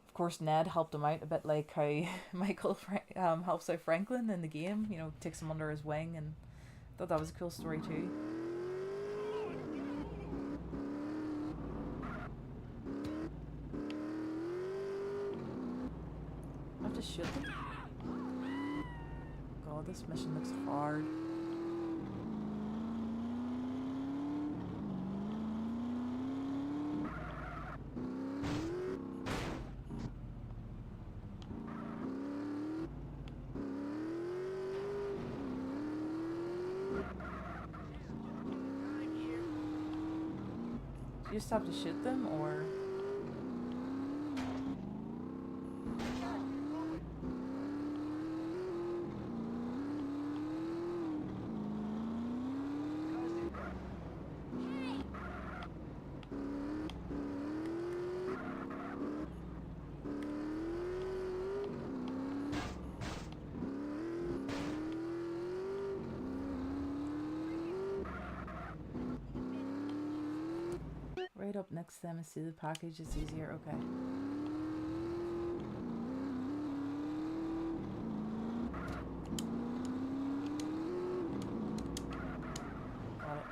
of course, Ned helped him out a bit, like how Michael helps out Franklin in the game. You know, takes him under his wing, and I thought that was a cool story too. I have to shoot them. God, this mission looks hard. You just have to shoot them, or... Right up next to them and see the package. It's easier. Okay. Got it.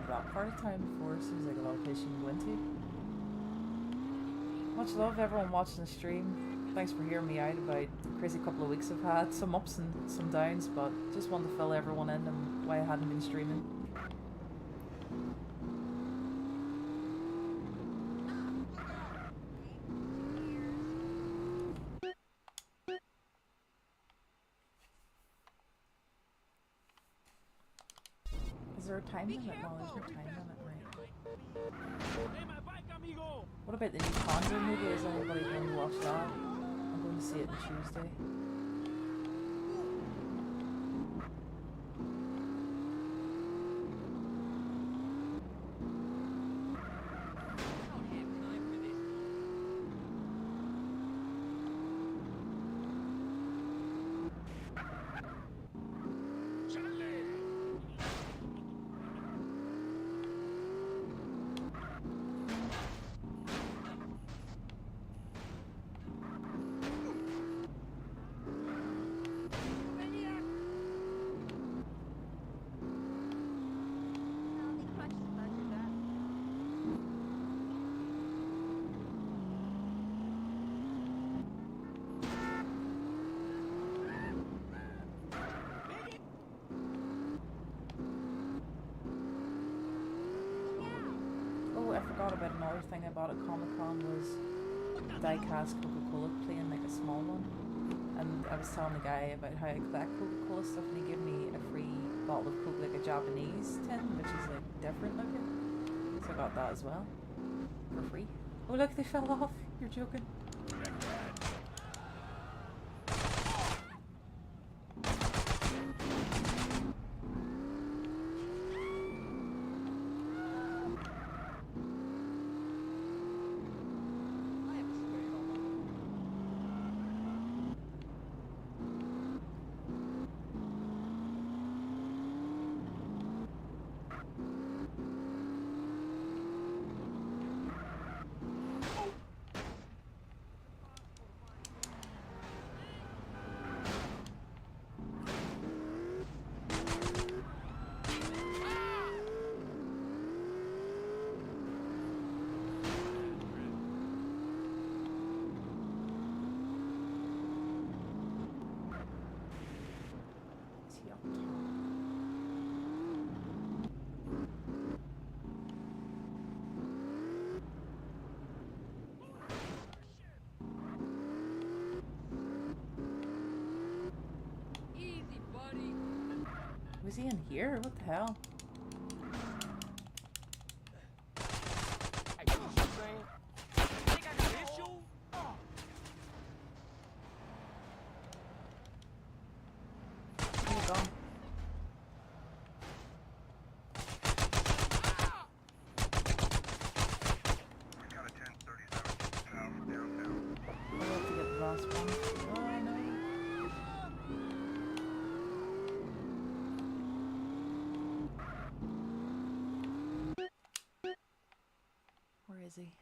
That part of town before seems like a lot of places you can go into. Much love everyone watching the stream. Thanks for hearing me out about the crazy couple of weeks I've had. Some ups and some downs, but just wanted to fill everyone in and why I hadn't been streaming. Is there a time limit? No, there's no time limit, right? What about the new Conjuring movie? Is anybody going to watch that? I'm going to see it on Tuesday. I forgot about another thing I bought at Comic-Con was die-cast Coca-Cola playing like a small one, and I was telling the guy about how I collect Coca-Cola stuff and he gave me a free bottle of Coke, like a Japanese tin, which is like different looking, so I got that as well for free. Oh look, they fell off. You're joking. Was he in here? What the hell? Where you gone? I have to get the last one. Oh no. Where is he?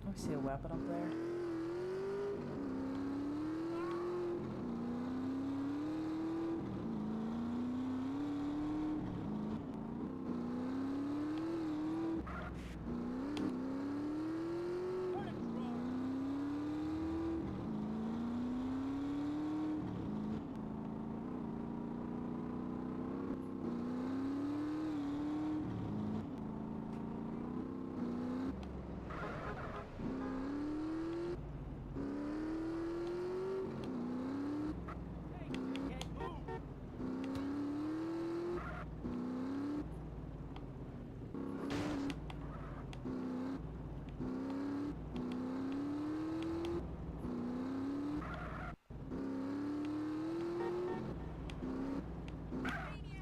I see a weapon up there.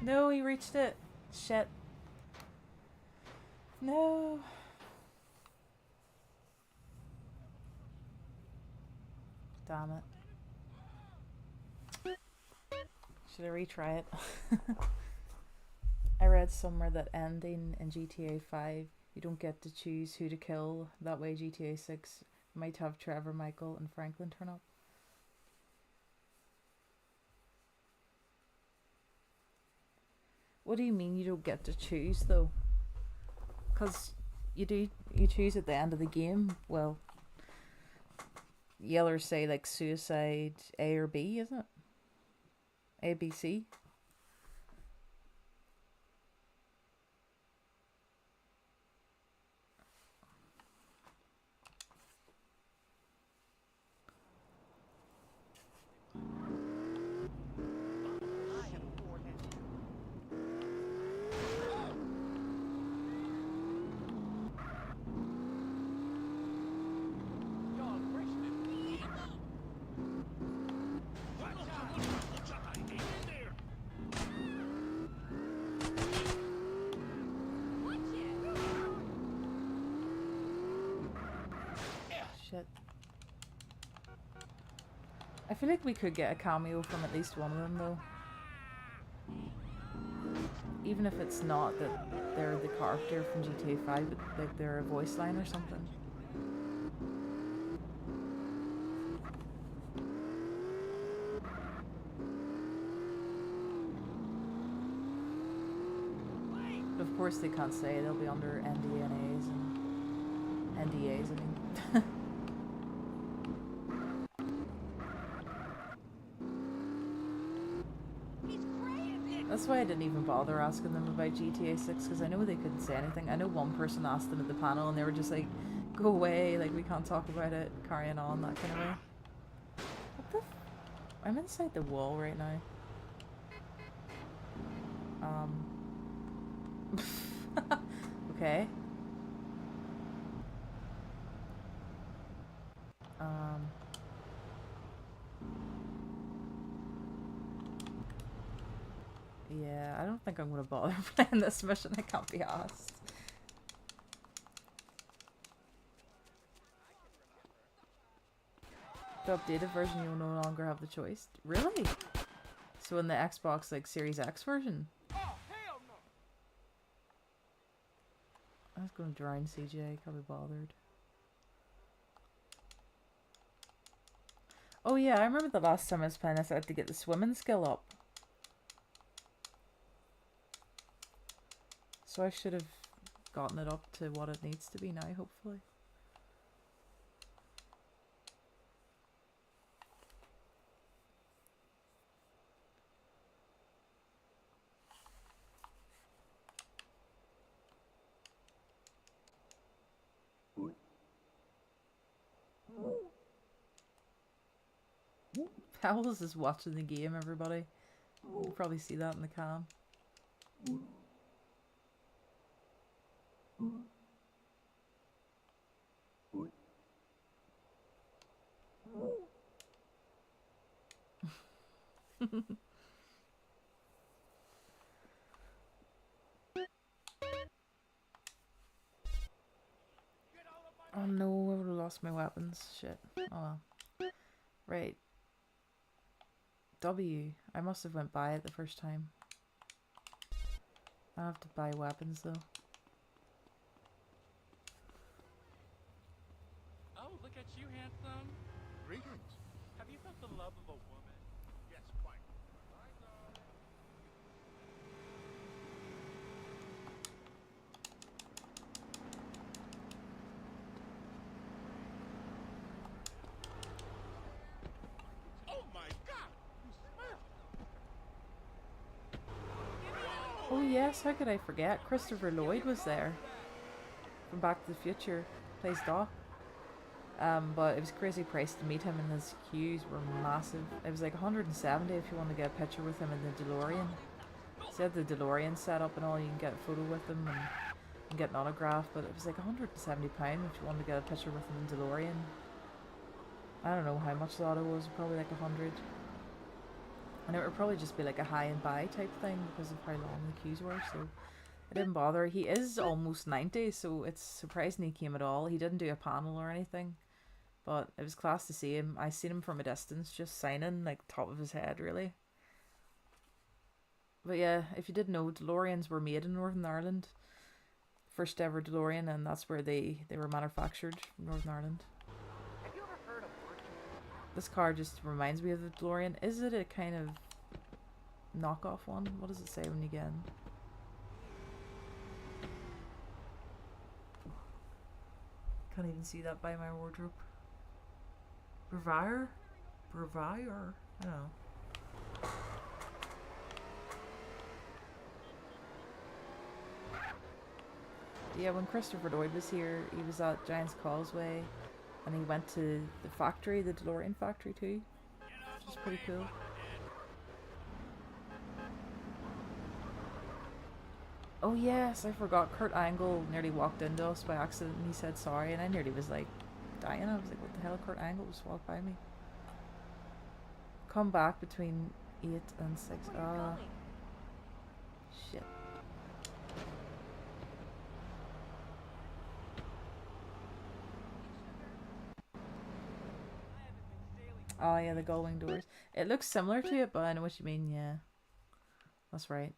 No, he reached it. Shit. No. Damn it. Should I retry it? I read somewhere that ending in GTA 5, you don't get to choose who to kill. That way GTA 6 might have Trevor, Michael, and Franklin turn up. What do you mean you don't get to choose though? Because you choose at the end of the game. Well, you either say like suicide A or B, isn't it? A, B, C. Shit. I feel like we could get a cameo from at least one of them though. Even if it's not that they're the character from GTA 5, but like they're a voice line or something. But of course they can't say, they'll be under NDAs and NDAs, I mean. That's why I didn't even bother asking them about GTA 6, because I know they couldn't say anything. I know one person asked them at the panel and they were just like, go away, like we can't talk about it, carrying on, that kind of way. What the I'm inside the wall right now. Okay. Yeah, I don't think I'm gonna bother playing this mission. I can't be asked. The updated version, you'll no longer have the choice. Really? So in the Xbox, like, Series X version? Oh, hell no! I was gonna drown CJ, can't be bothered. Oh yeah, I remember the last time I was playing this, I had to get the swimming skill up. So I should have gotten it up to what it needs to be now, hopefully. Powell's is watching the game, everybody. You can probably see that in the cam. Oh no, I would have lost my weapons. Shit. Oh well. Right. W. I must have went by it the first time. I have to buy weapons though. Oh, look at you, handsome. Greetings. Have you felt the love of a woman? Yes, quite. Hi, darling. Oh my God! You smell. Oh yes, how could I forget? Christopher Lloyd was there. From Back to the Future. Plays Doc. But it was crazy price to meet him, and his queues were massive. It was like 170 if you want to get a picture with him in the DeLorean. So he had the DeLorean set up and all, you can get a photo with him and get an autograph, but it was like £170 if you wanted to get a picture with him in DeLorean. I don't know how much that it was, probably like 100. And it would probably just be like a high and buy type thing because of how long the queues were, so I didn't bother. He is almost 90, so it's surprising he came at all. He didn't do a panel or anything, but it was class to see him. I seen him from a distance, just signing, like, top of his head, really. But yeah, if you didn't know, DeLoreans were made in Northern Ireland. First ever DeLorean, and that's where they were manufactured, in Northern Ireland. Have you ever heard of working? This car just reminds me of the DeLorean. Is it a kind of knockoff one? What does it say when you get in? Can't even see that by my wardrobe. Brevire? Brevire? I don't know. Yeah, when Christopher Lloyd was here, he was at Giant's Causeway, and he went to the factory, the DeLorean factory too, which is pretty cool. Oh yes, I forgot. Kurt Angle nearly walked into us by accident, and he said sorry, and I nearly was like dying. I was like, what the hell? Kurt Angle just walked by me. Come back between 8 and 6. Ah, shit. Oh yeah, the gullwing doors. It looks similar to it, but I know what you mean. Yeah, that's right.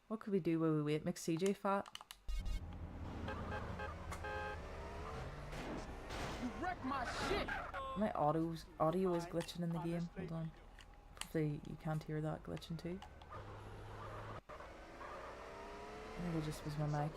What could we do while we wait? Make CJ fat? You wrecked my shit. My audio is glitching in the game. Hold on. Hopefully you can't hear that glitching too. I think it just was my mic.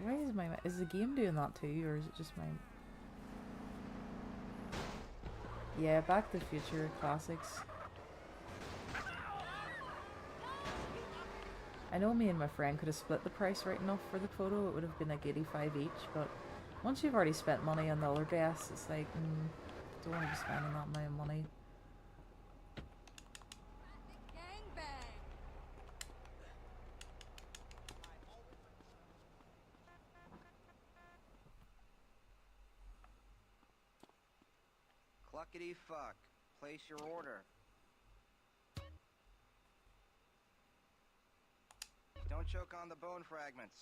Why is my is the game doing that too, or is it just my? Yeah, Back to the Future classics. I know me and my friend could have split the price right enough for the photo. It would have been like 85 each, but once you've already spent money on the other guests, it's like, don't want to be spending that amount of money. Cluckety fuck. Place your order. Don't choke on the bone fragments.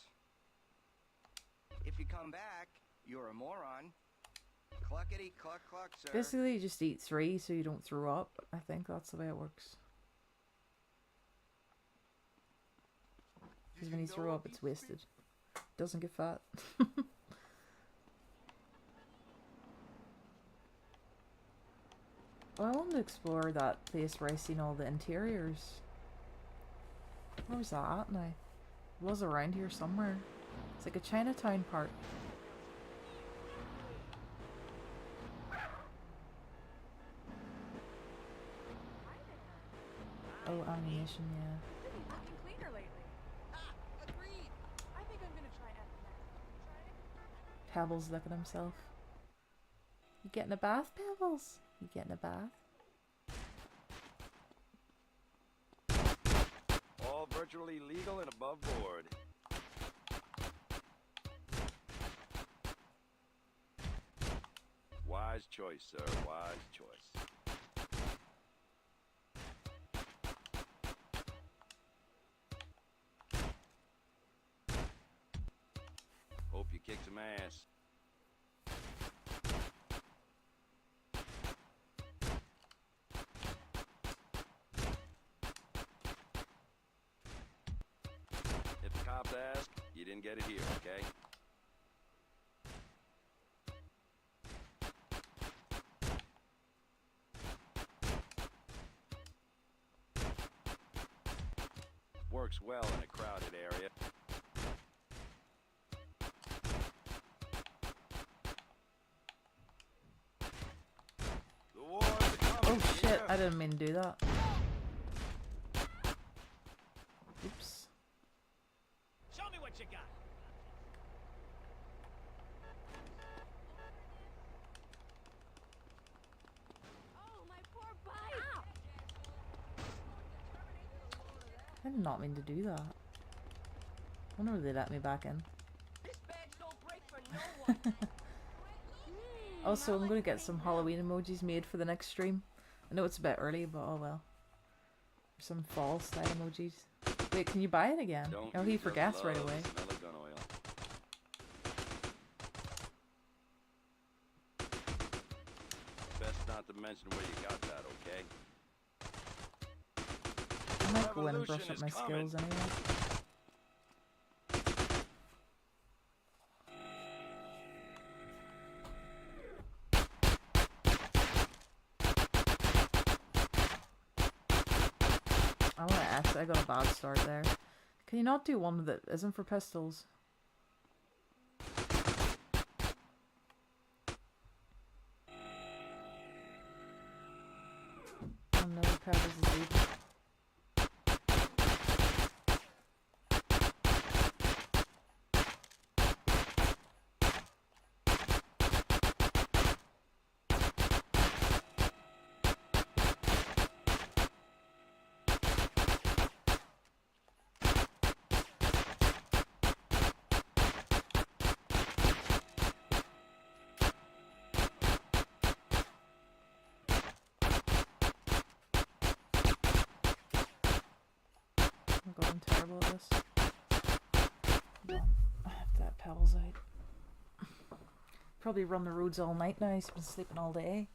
If you come back, you're a moron. Cluckety cluck cluck, sir. Basically, you just eat 3 so you don't throw up. I think that's the way it works. Because when you throw up, it's wasted. Doesn't get fat. Well, I want to explore that place where I seen all the interiors. Where was that at now? It was around here somewhere. It's like a Chinatown part. Oh, ammunition, yeah. Been looking cleaner lately. Agreed. I think I'm gonna try FMX. Pebbles look at himself. You getting a bath, Pebbles? You getting a bath? All virtually legal and above board. Wise choice, sir. Wise choice. Hope you kick some ass. If the cops ask, you didn't get it here, okay? Works well in a crowded area. The war's coming. Oh shit, I didn't mean to do that. Oops. Show me what you got. I did not mean to do that. I wonder if they let me back in. This badge don't break for no one. Also, I'm going to get some Halloween emojis made for the next stream. I know it's a bit early, but oh well. Some fall style emojis. Wait, can you buy it again? Don't Oh, he use your forgets right love away. to smell of gun oil. Best not to mention where you got that, okay? I might go in and brush Revolution up is my coming. skills anyway. I want to ask. I got a bad start there. Can you not do one that isn't for pistols? Oh no, Pebbles is leaving. Oh god, I'm terrible at this. Hold on. I have to have Pebbles out. Probably run the roads all night now. He's been sleeping all day.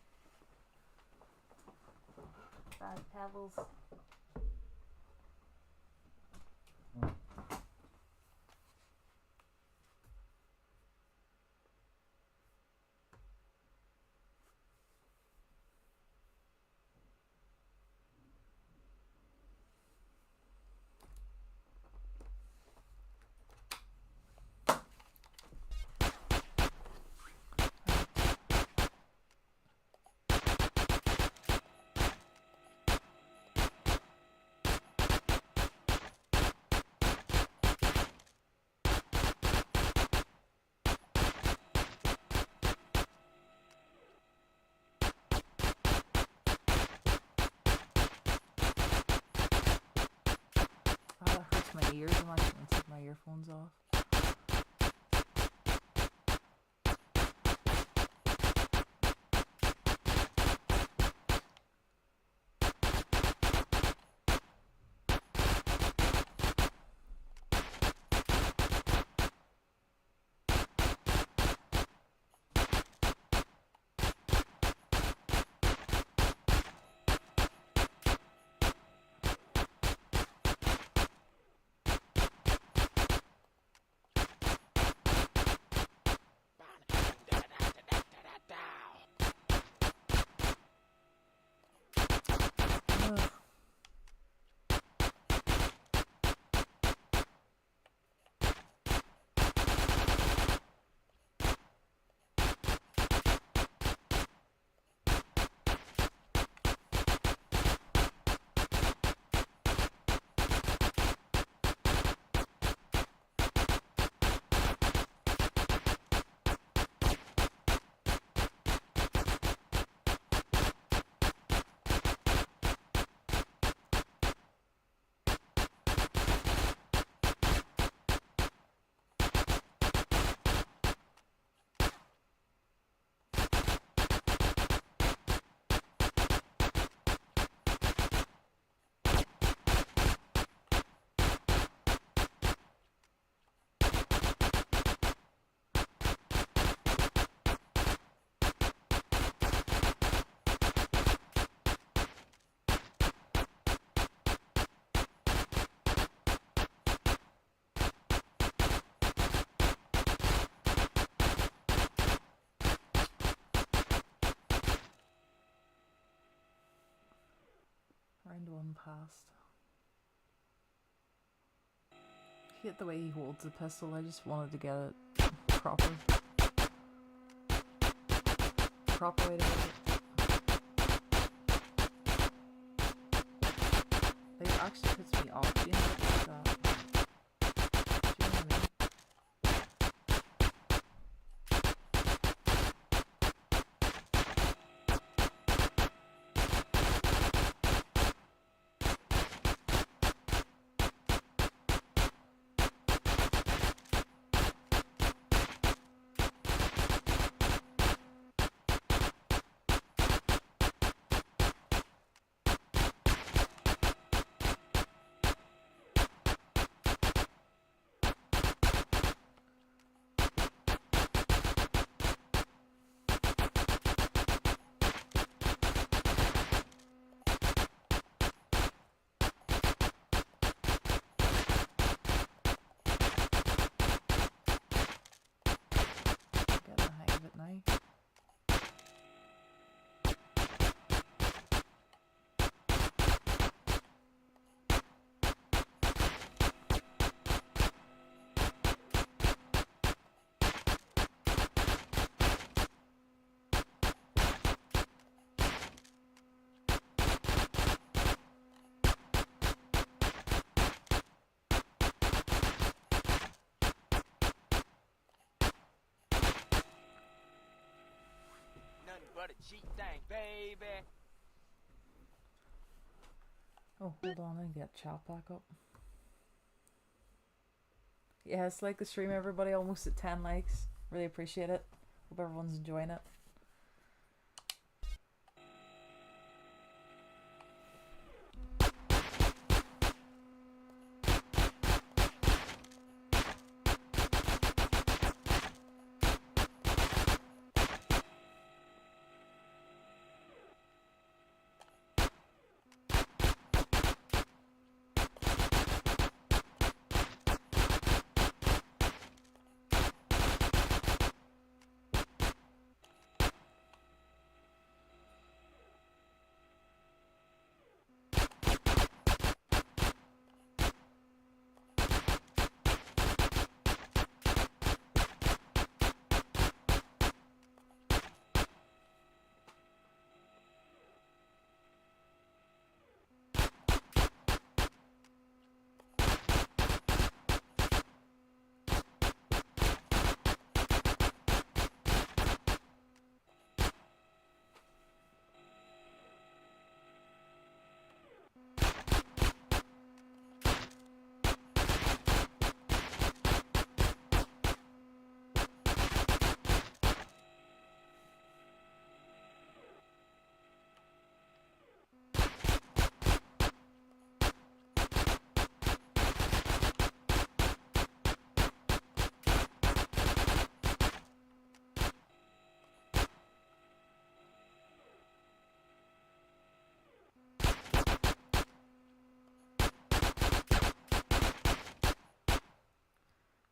Bad Pebbles. Oh, that hurts my ears. I'm actually going to take my earphones off. Ugh. Round one passed. I hate the way he holds the pistol. I just wanted to get it proper way to hold it. Like, it actually puts me off doing stuff like that. Do you know what I mean? but a cheap thing, baby. Oh, hold on, I get chat back up. Yeah, it's like the stream, everybody. Almost at 10 likes. Really appreciate it. Hope everyone's enjoying it.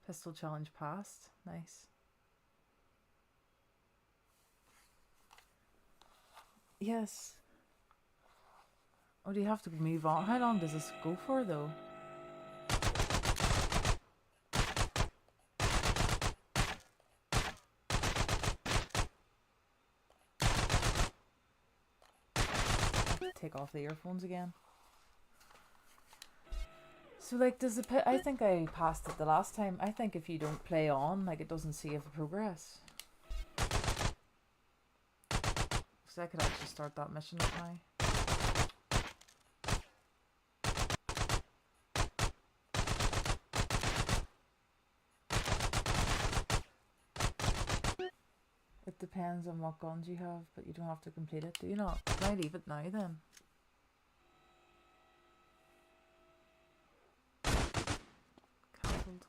Pistol challenge passed. Nice. Yes. Oh, do you have to move on? How long does this go for, though? Take off the earphones again. So, like, does it? I think I passed it the last time. I think if you don't play on, like, it doesn't save the progress. So I could actually start that mission up now. It depends on what guns you have, but you don't have to complete it, do you not? Can I leave it now then? Cancelled.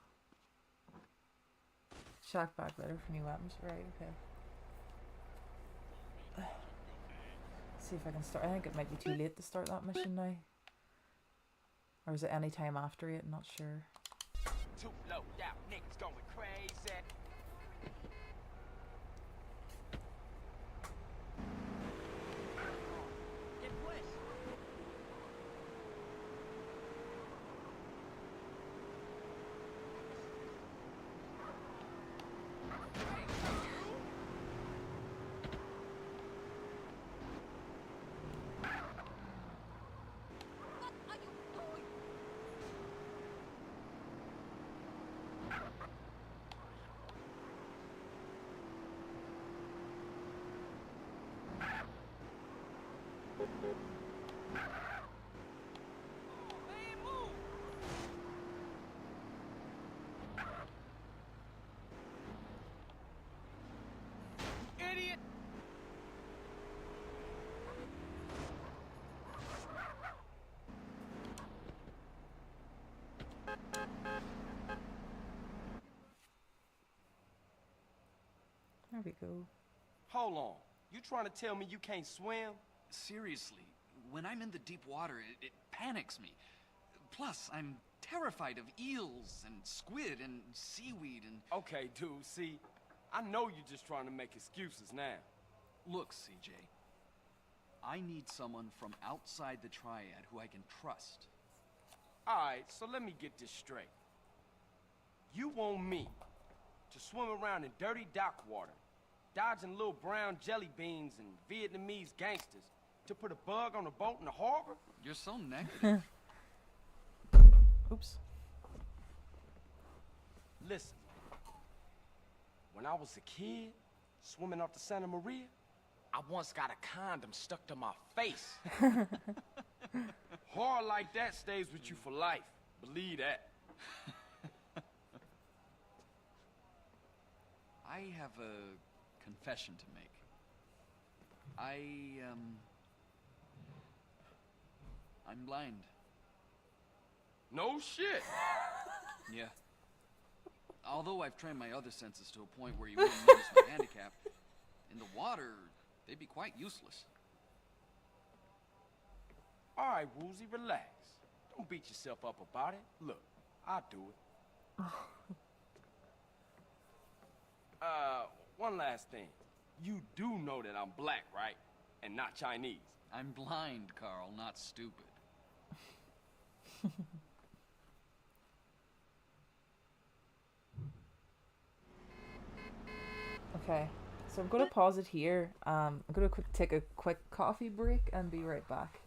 Shack back later for new weapons. Right, okay. See if I can start. I think it might be too late to start that mission now. Or is it any time after it? I'm not sure. Too low down, niggas going crazy. Get west. Idiot! There we go. Hold on. You trying to tell me you can't swim? Seriously, when I'm in the deep water, it panics me. Plus, I'm terrified of eels and squid and seaweed and... Okay, dude, see, I know you're just trying to make excuses now. Look, CJ, I need someone from outside the triad who I can trust. Alright, so let me get this straight. You want me to swim around in dirty dock water, dodging little brown jelly beans and Vietnamese gangsters to put a bug on a boat in the harbor? You're so negative. Oops. Listen, when I was a kid, swimming off the Santa Maria, I once got a condom stuck to my face. Horror like that stays with you for life. Believe that. I have a confession to make. I'm blind. No shit. Yeah. Although I've trained my other senses to a point where you wouldn't notice my handicap, in the water, they'd be quite useless. All right, Woozy, relax. Don't beat yourself up about it. Look, I'll do it. One last thing. You do know that I'm black, right? And not Chinese. I'm blind, Carl, not stupid. Okay, so I'm gonna pause it here. I'm gonna take a quick coffee break and be right back.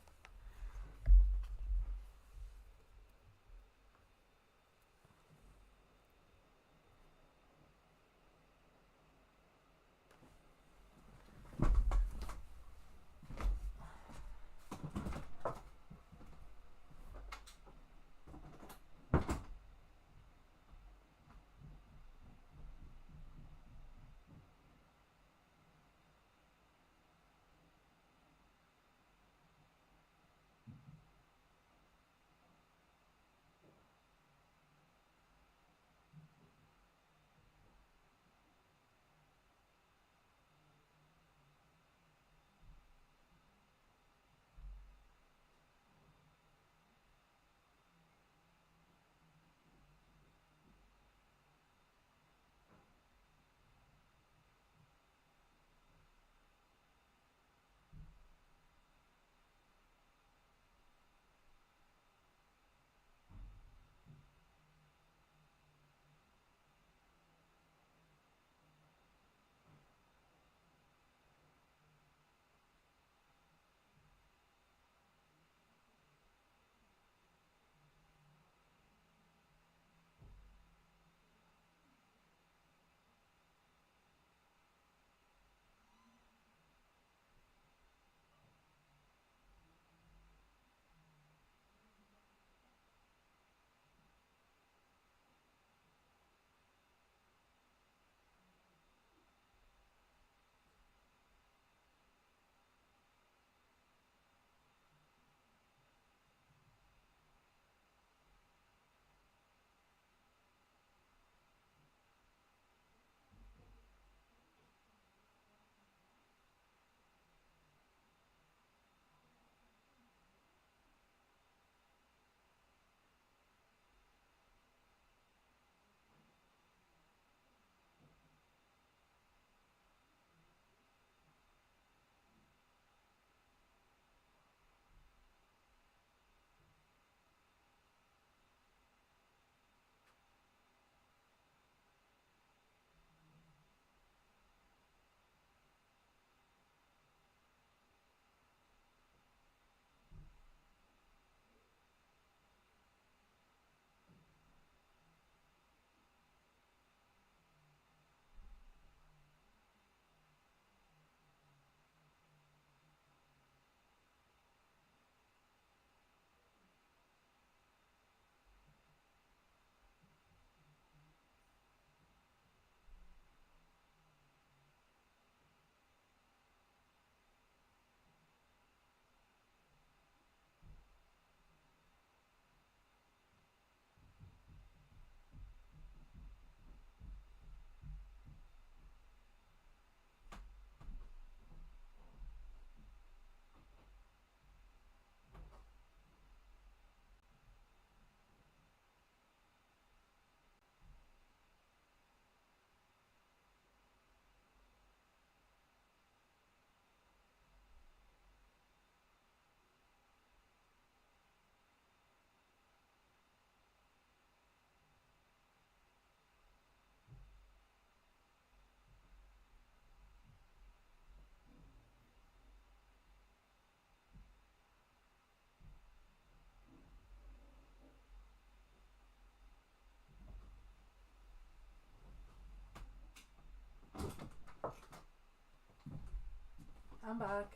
I'm back.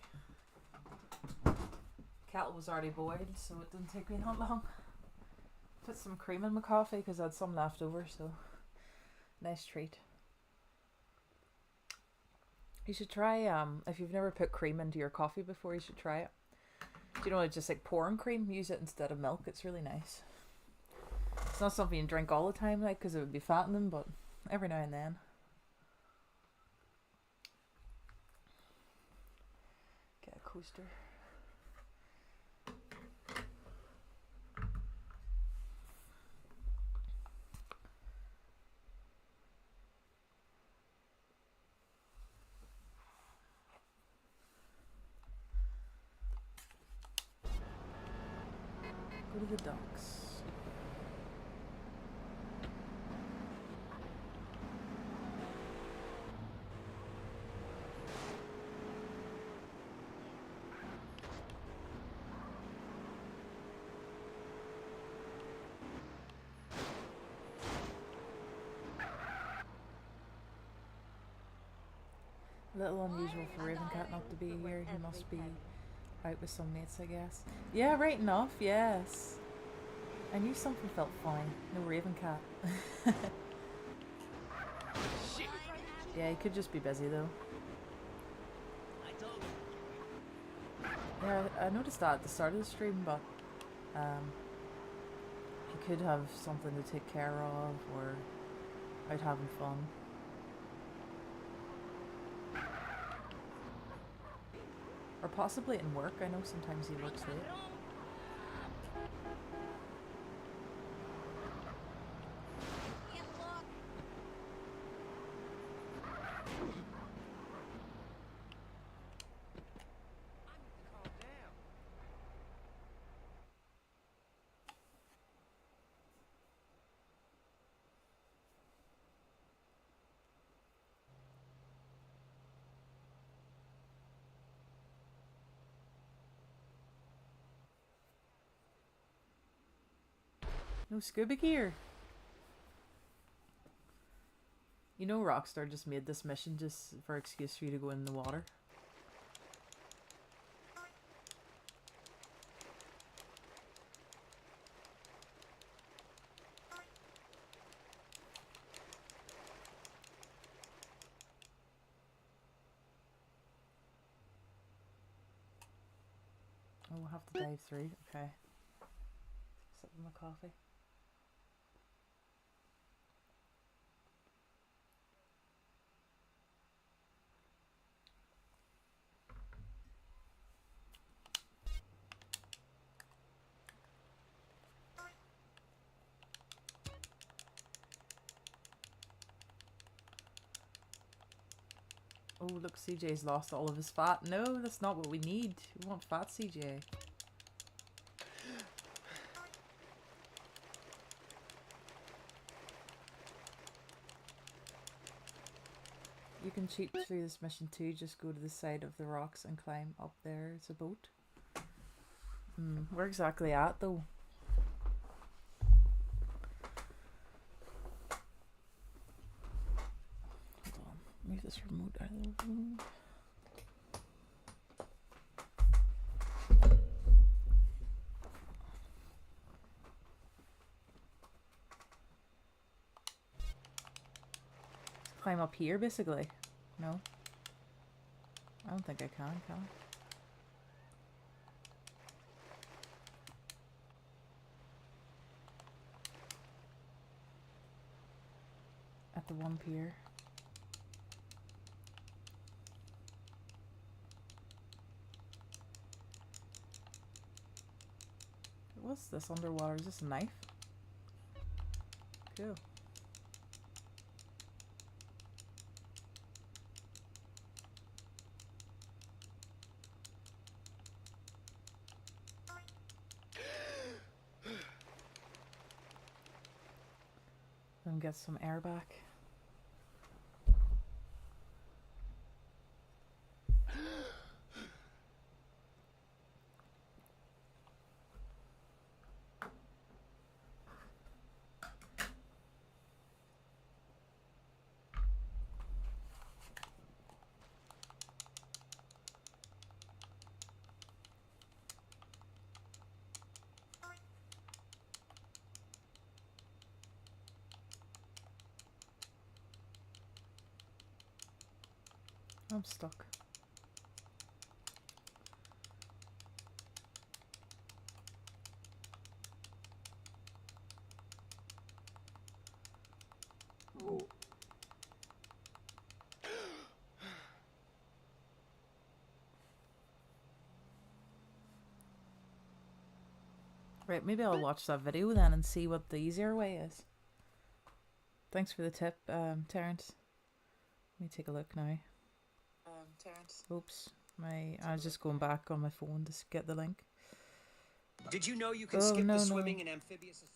Kettle was already boiled, so it didn't take me not long. Put some cream in my coffee because I had some left over, so nice treat. You should try, if you've never put cream into your coffee before, you should try it. Do you know, just like pouring cream, use it instead of milk. It's really nice. It's not something you drink all the time, like, because it would be fattening, but every now and then. Get a coaster. Go to the docks. A little unusual for Ravencat not to be here. He must be out with some mates, I guess. Yeah, right enough, yes. I knew something felt fine. No Ravencat. Yeah, he could just be busy though. Yeah, I noticed that at the start of the stream, but he could have something to take care of or out having fun. Or possibly in work. I know sometimes he works late. No scuba gear. You know Rockstar just made this mission just for excuse for you to go in the water. Oh, we'll have to dive through. Okay. Sip my coffee. Oh, look, CJ's lost all of his fat. No, that's not what we need. We want fat CJ. You can cheat through this mission too. Just go to the side of the rocks and climb up there. It's a boat. Where exactly at though? Hold on. Move this remote out of the room. Climb up here basically. No? I don't think I can I? At the one pier. What's this underwater? Is this a knife? Cool. Then get some air back. I'm stuck. Right, maybe I'll watch that video then and see what the easier way is. Thanks for the tip, Terrence. Let me take a look now. Terrence. Oops, I was just going back on my phone to get the link. Did you know you can skip the swimming and amphibious assault?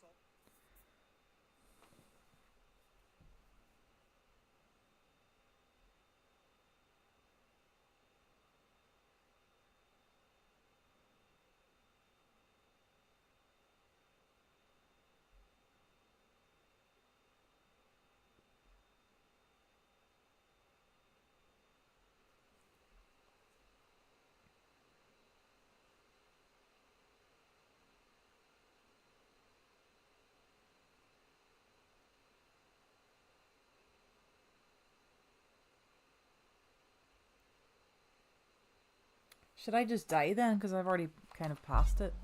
Should I just die then? Because I've already kind of passed it.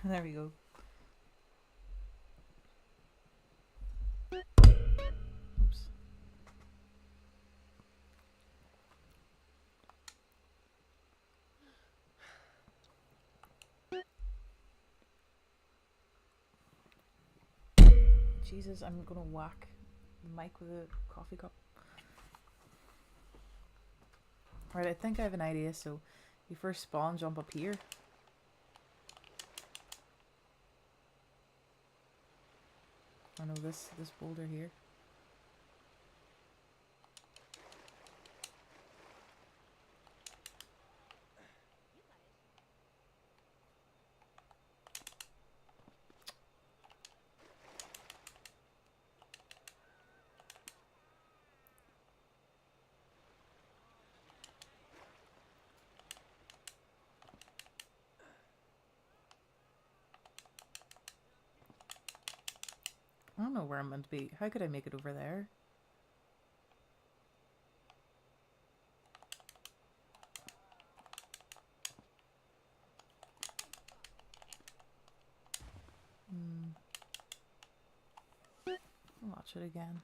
There we go. Oops. Jesus, I'm gonna whack the mic with a coffee cup. Right, I think I have an idea. So you first spawn, jump up here. I know this boulder here. I don't know where I'm meant to be. How could I make it over there? Watch it again.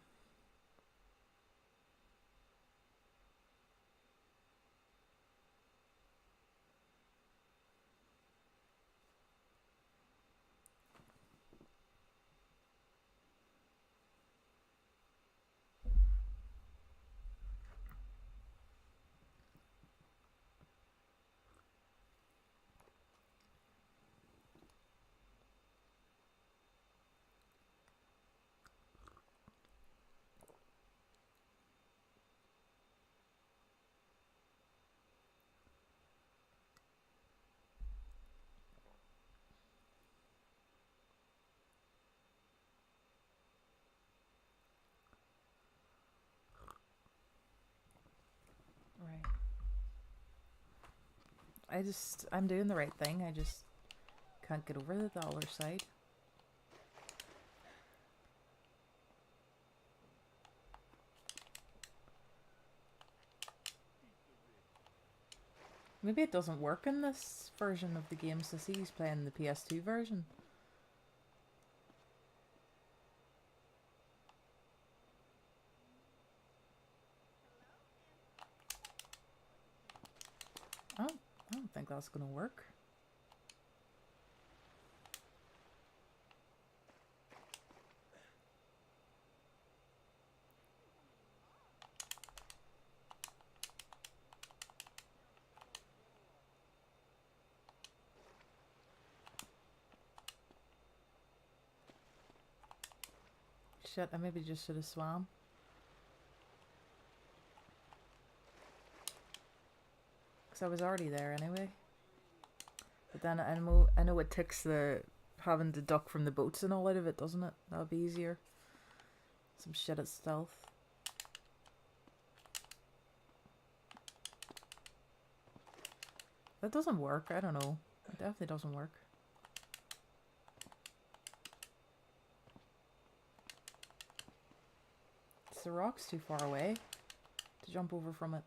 Right. I'm doing the right thing. I just can't get over the other side. Maybe it doesn't work in this version of the game, so see he's playing the PS2 version. I don't think that's gonna work. shit, I maybe just should have swam. Because I was already there anyway. But then I know it takes the having to duck from the boats and all out of it, doesn't it? That'll be easier. Some shit at stealth. That doesn't work, I don't know. It definitely doesn't work. The rock's too far away to jump over from it.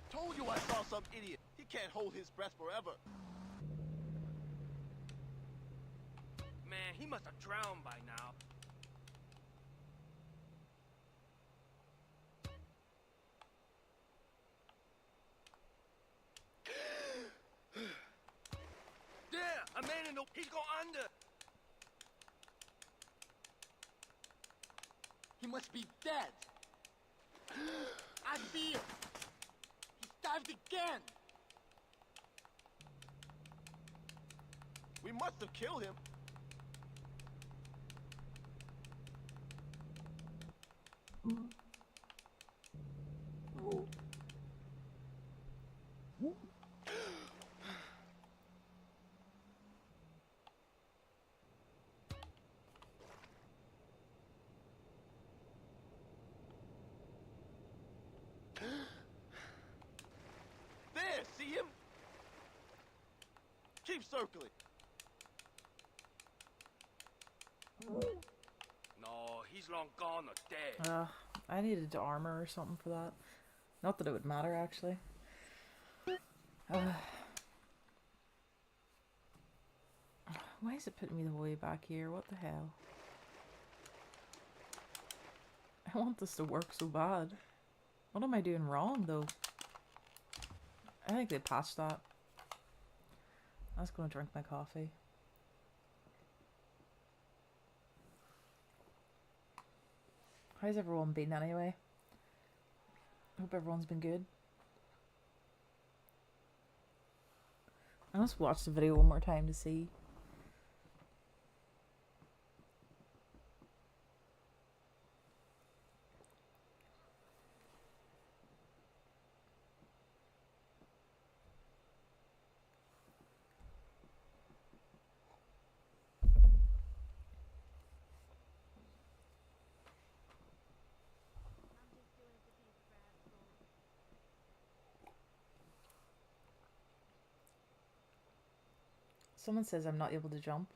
Told you I saw some idiot. He can't hold his breath forever. Man, he must have drowned by now. There, a man in the... He's going under. He must be dead. I see him. He's dived again. We must have killed him. There, see him? Keep circling. No, he's long gone or dead. I needed armor or something for that. Not that it would matter, actually. Why is it putting me the way back here? What the hell? I want this to work so bad. What am I doing wrong, though? I think they patched that. I was going to drink my coffee. How's everyone been anyway? Hope everyone's been good. I must watch the video one more time to see. Someone says I'm not able to jump.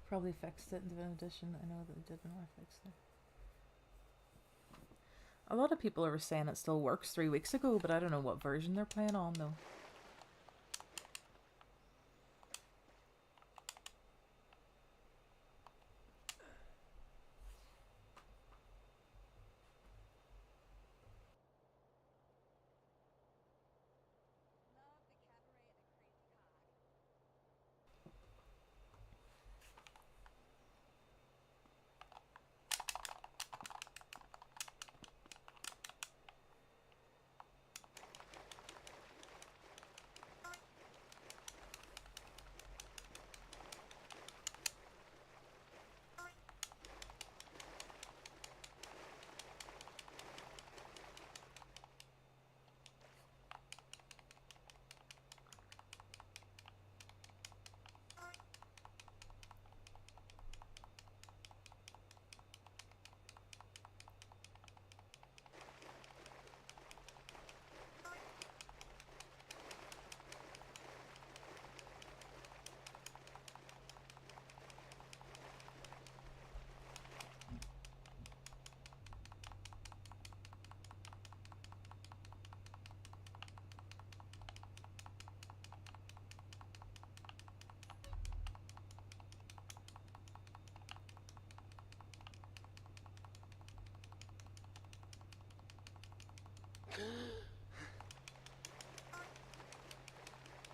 Probably fixed it in the edition. I know that they didn't want to fix it. A lot of people are saying it still works 3 weeks ago, but I don't know what version they're playing on though.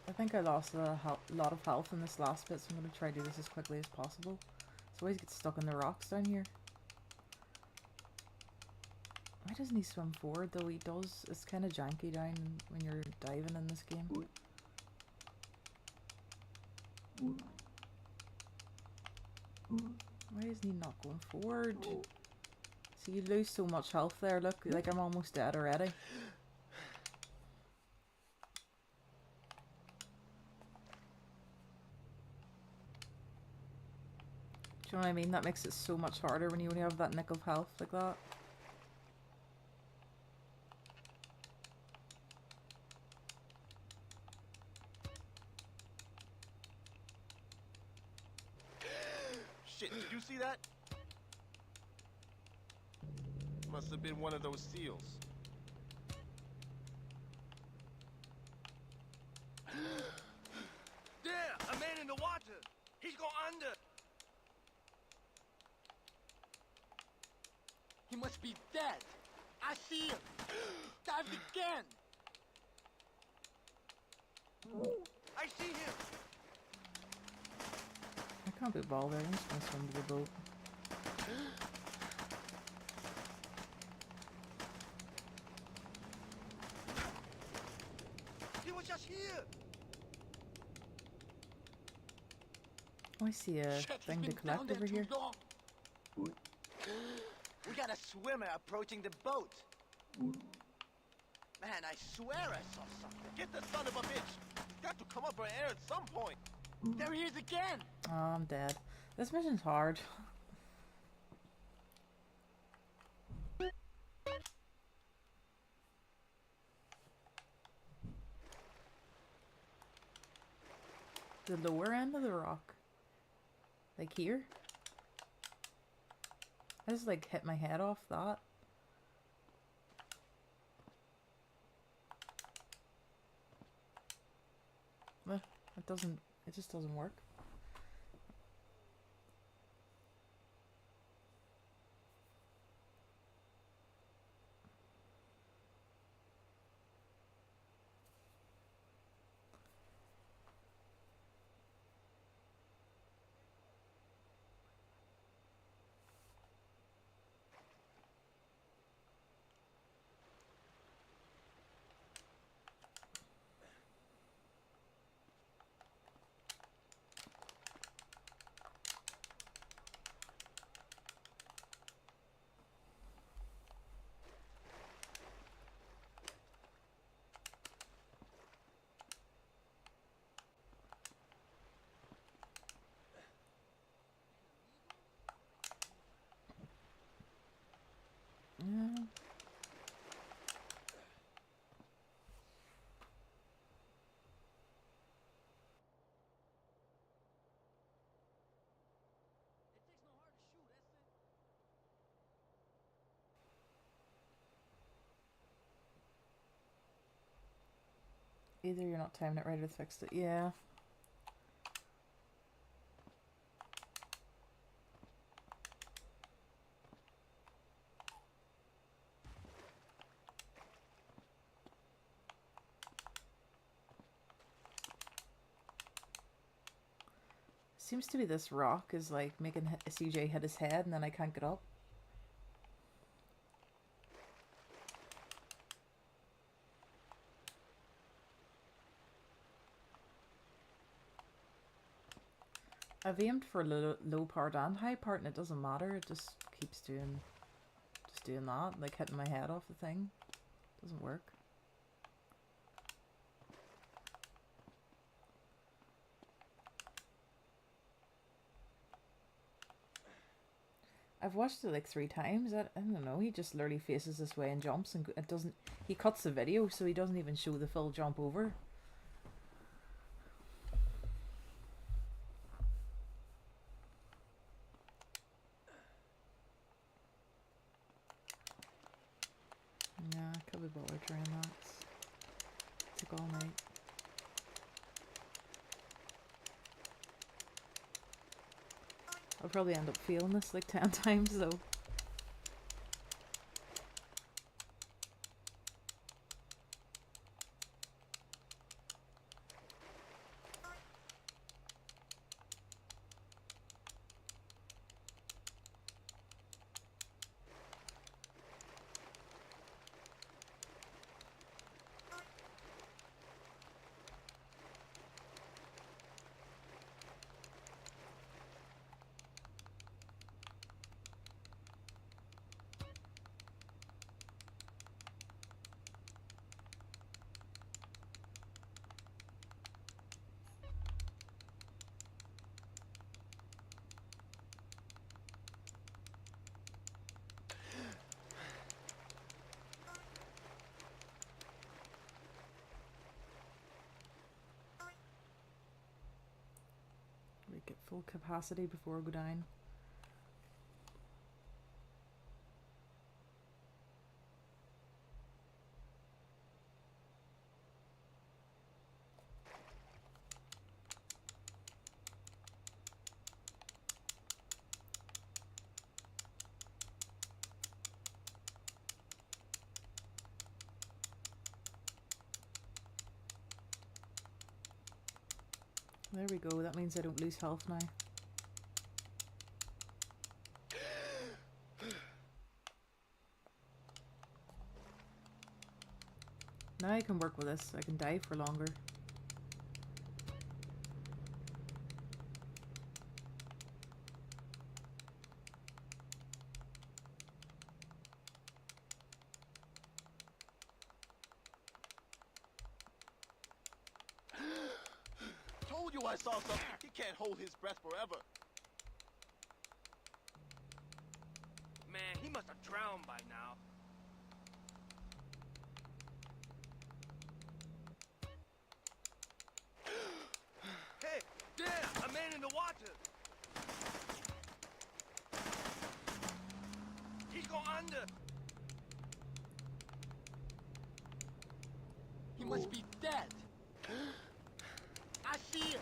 I think I lost a lot of health in this last bit, so I'm going to try to do this as quickly as possible. So I always get stuck in the rocks down here. Why doesn't he swim forward though? He does. It's kind of janky down when you're diving in this game. Why isn't he not going forward? See, you lose so much health there. Look, like I'm almost dead already. Do you know what I mean? That makes it so much harder when you only have that nick of health like that. Shit, did you see that? Must have been one of those seals. There! A man in the water! He's going under! He must be dead! I see him! Dived again! I see him! I can't be bothered. I'm just gonna swim to the boat. He was just here! Oh, I see a thing to collect over here. We got a swimmer approaching the boat. Man, I swear I saw something. Get the son of a bitch! He's got to come up for air at some point! There he is again! Oh, I'm dead. This mission's hard. The lower end of the rock. Like here. I just like hit my head off that. Well, it just doesn't work. Yeah. Either you're not timing it right or fixed it. Yeah. Seems to be this rock is like making CJ hit his head and then I can't get up. I've aimed for low part and high part and it doesn't matter. It just keeps doing that, like hitting my head off the thing. Doesn't work. I've watched it like 3 times. I don't know. He just literally faces this way and jumps, and it doesn't. He cuts the video, so he doesn't even show the full jump over. Yeah, I could be bothered trying that. Took all night. I'll probably end up failing this like 10 times though. Get full capacity before I go down. There we go, that means I don't lose health now. Now I can work with this, I can dive for longer. Told you I saw something. He can't hold his breath forever. Man, he must have drowned by now. Hey, Damn, a man in the water. He go under. He must be dead. I see him.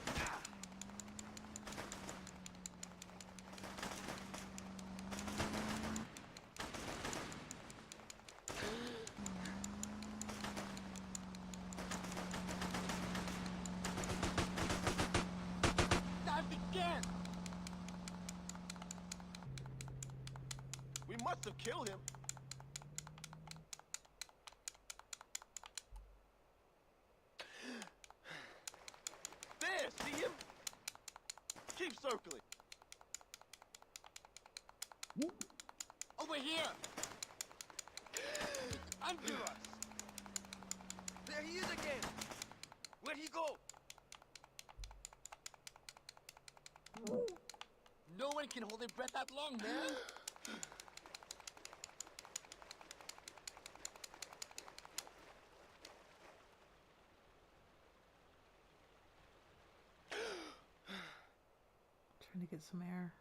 Dived again. We must have killed him. There, see him? Keep circling. Over here. Under us. There he is again. Where'd he go? No one can hold their breath that long, man. Trying to get some air.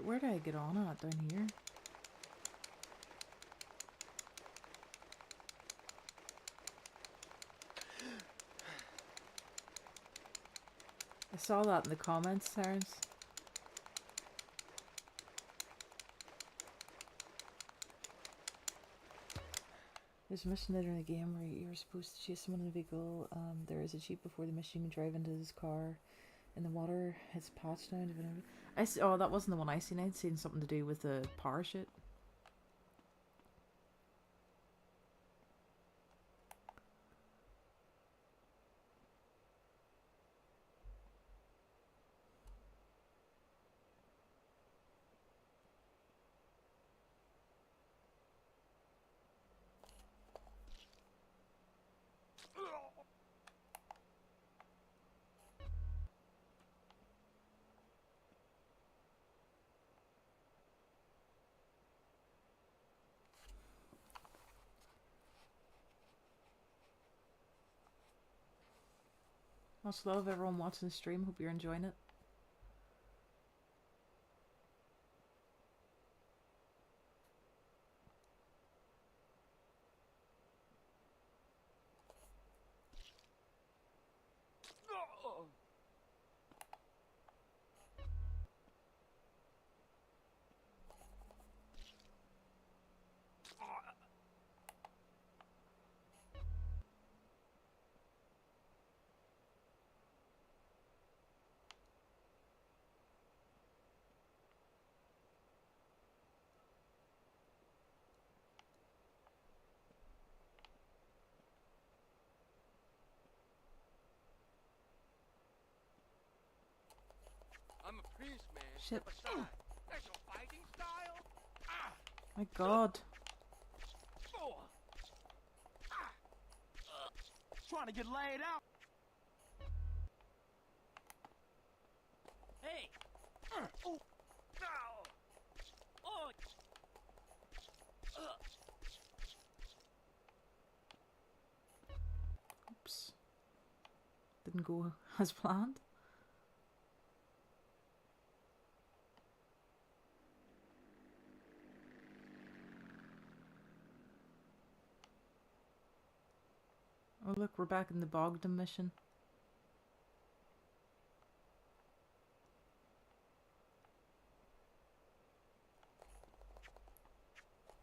Where did I get on at? Down here? I saw that in the comments, Terrence. There's a mission later in the game where you're supposed to chase someone in a vehicle. There is a jeep before the mission. You can drive into his car in the water. It's patched down. Oh, that wasn't the one I seen. I'd seen something to do with the parachute. Much love, everyone watching the stream. Hope you're enjoying it. I'm a priest, man. Shit. Step aside. That's your fighting style? Ah! My God. Trying to get laid out. Hey. Oh. Ow. Oh. Oops. Didn't go as planned. Oh look, we're back in the Bogdan mission.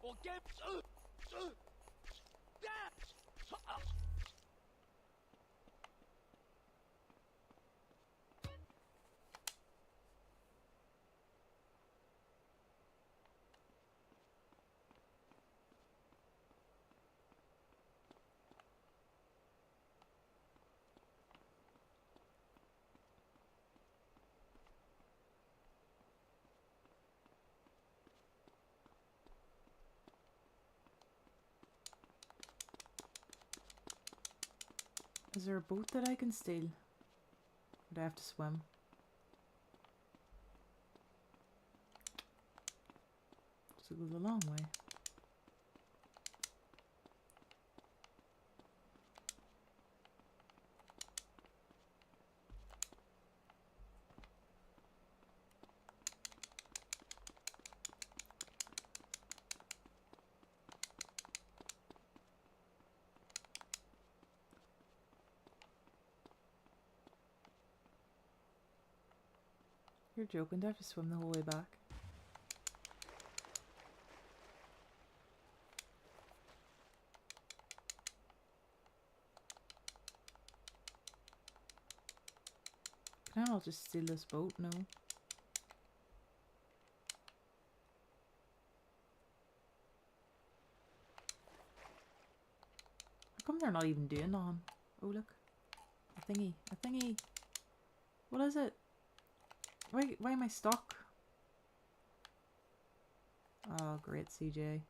Well, get. Is there a boat that I can steal? Or do I have to swim? So it goes a long way. You're joking, do I have to swim the whole way back? Can I not just steal this boat? No. How come they're not even doing nothing? Oh look. A thingy. A thingy. What is it? Why am I stuck? Oh great, CJ.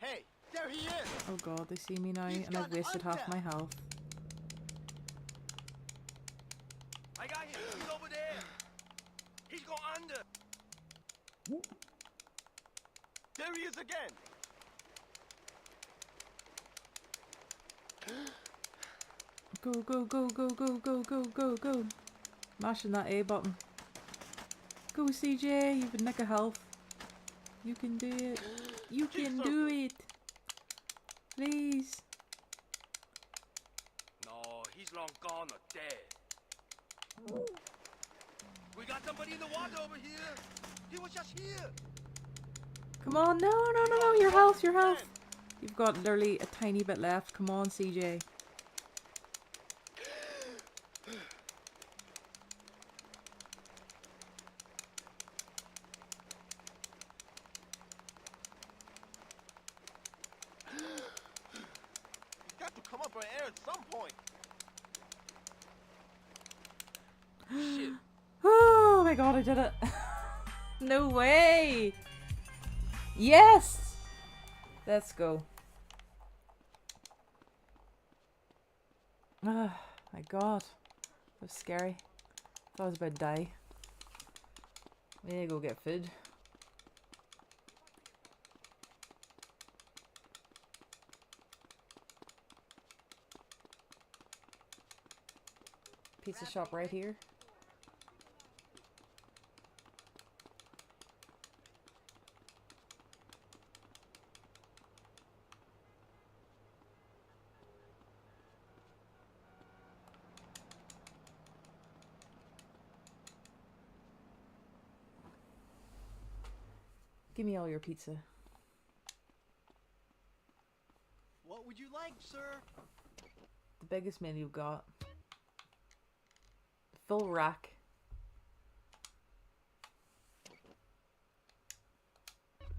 Hey, there he is! Oh god, they see me now and I've wasted half my health. I got him. He's over there. He's going under. There he is again! Go, go, go, go, go, go, go, go, go. Mashing that A button. Go CJ, you've a nick of health. You can do it. You can do it. Please. No, he's long gone or dead. We got somebody in the water over here. He was just here. Come on, no, no, no, no, your health, your health. You've got literally a tiny bit left. Come on, CJ. Got to come up for air at some point. Shit. Oh my god, I did it. No way. Yes. Let's go. Oh my god. That was scary. Thought I was about to die. We need to go get food. Pizza shop right here. Give me all your pizza. What would you like, sir? The biggest meal you've got. Full rack.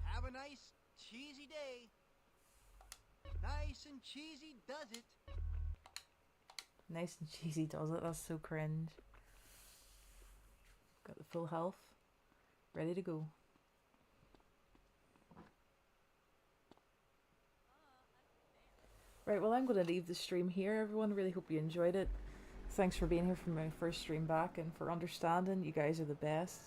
Have a nice, cheesy day. Nice and cheesy does it. Nice and cheesy does it. That's so cringe. Got the full health. Ready to go. Right, well I'm going to leave the stream here, everyone. Really hope you enjoyed it. Thanks for being here for my first stream back and for understanding. You guys are the best.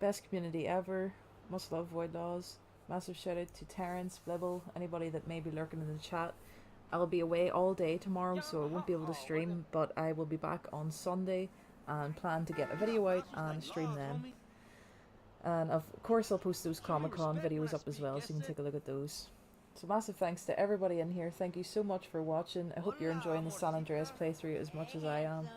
Best community ever. Must love Void Laws. Massive shout out to Terrence, Blibble, anybody that may be lurking in the chat. I'll be away all day tomorrow, so I won't be able to stream, but I will be back on Sunday and plan to get a video out and stream then. And of course I'll post those Comic-Con videos up as well, so you can take a look at those. So massive thanks to everybody in here. Thank you so much for watching. I hope you're enjoying the San Andreas playthrough as much as I am.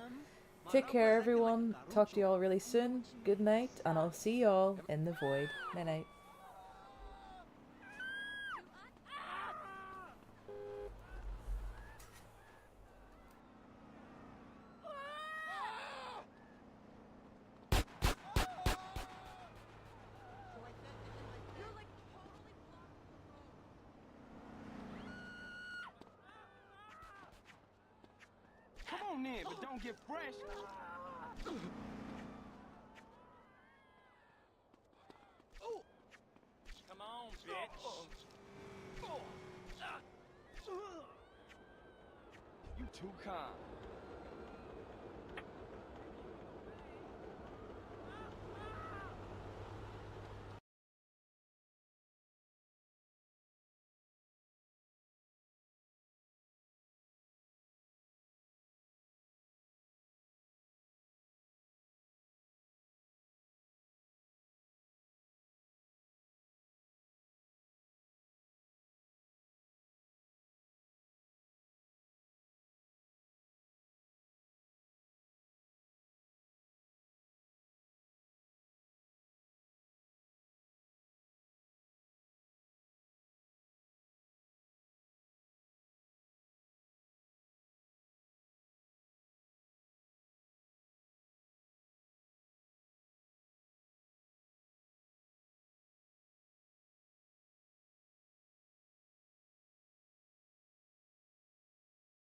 Take care everyone. Talk to you all really soon. Good night, and I'll see you all in the void. Night night. on in, but don't get fresh. Come on, bitch. You too calm.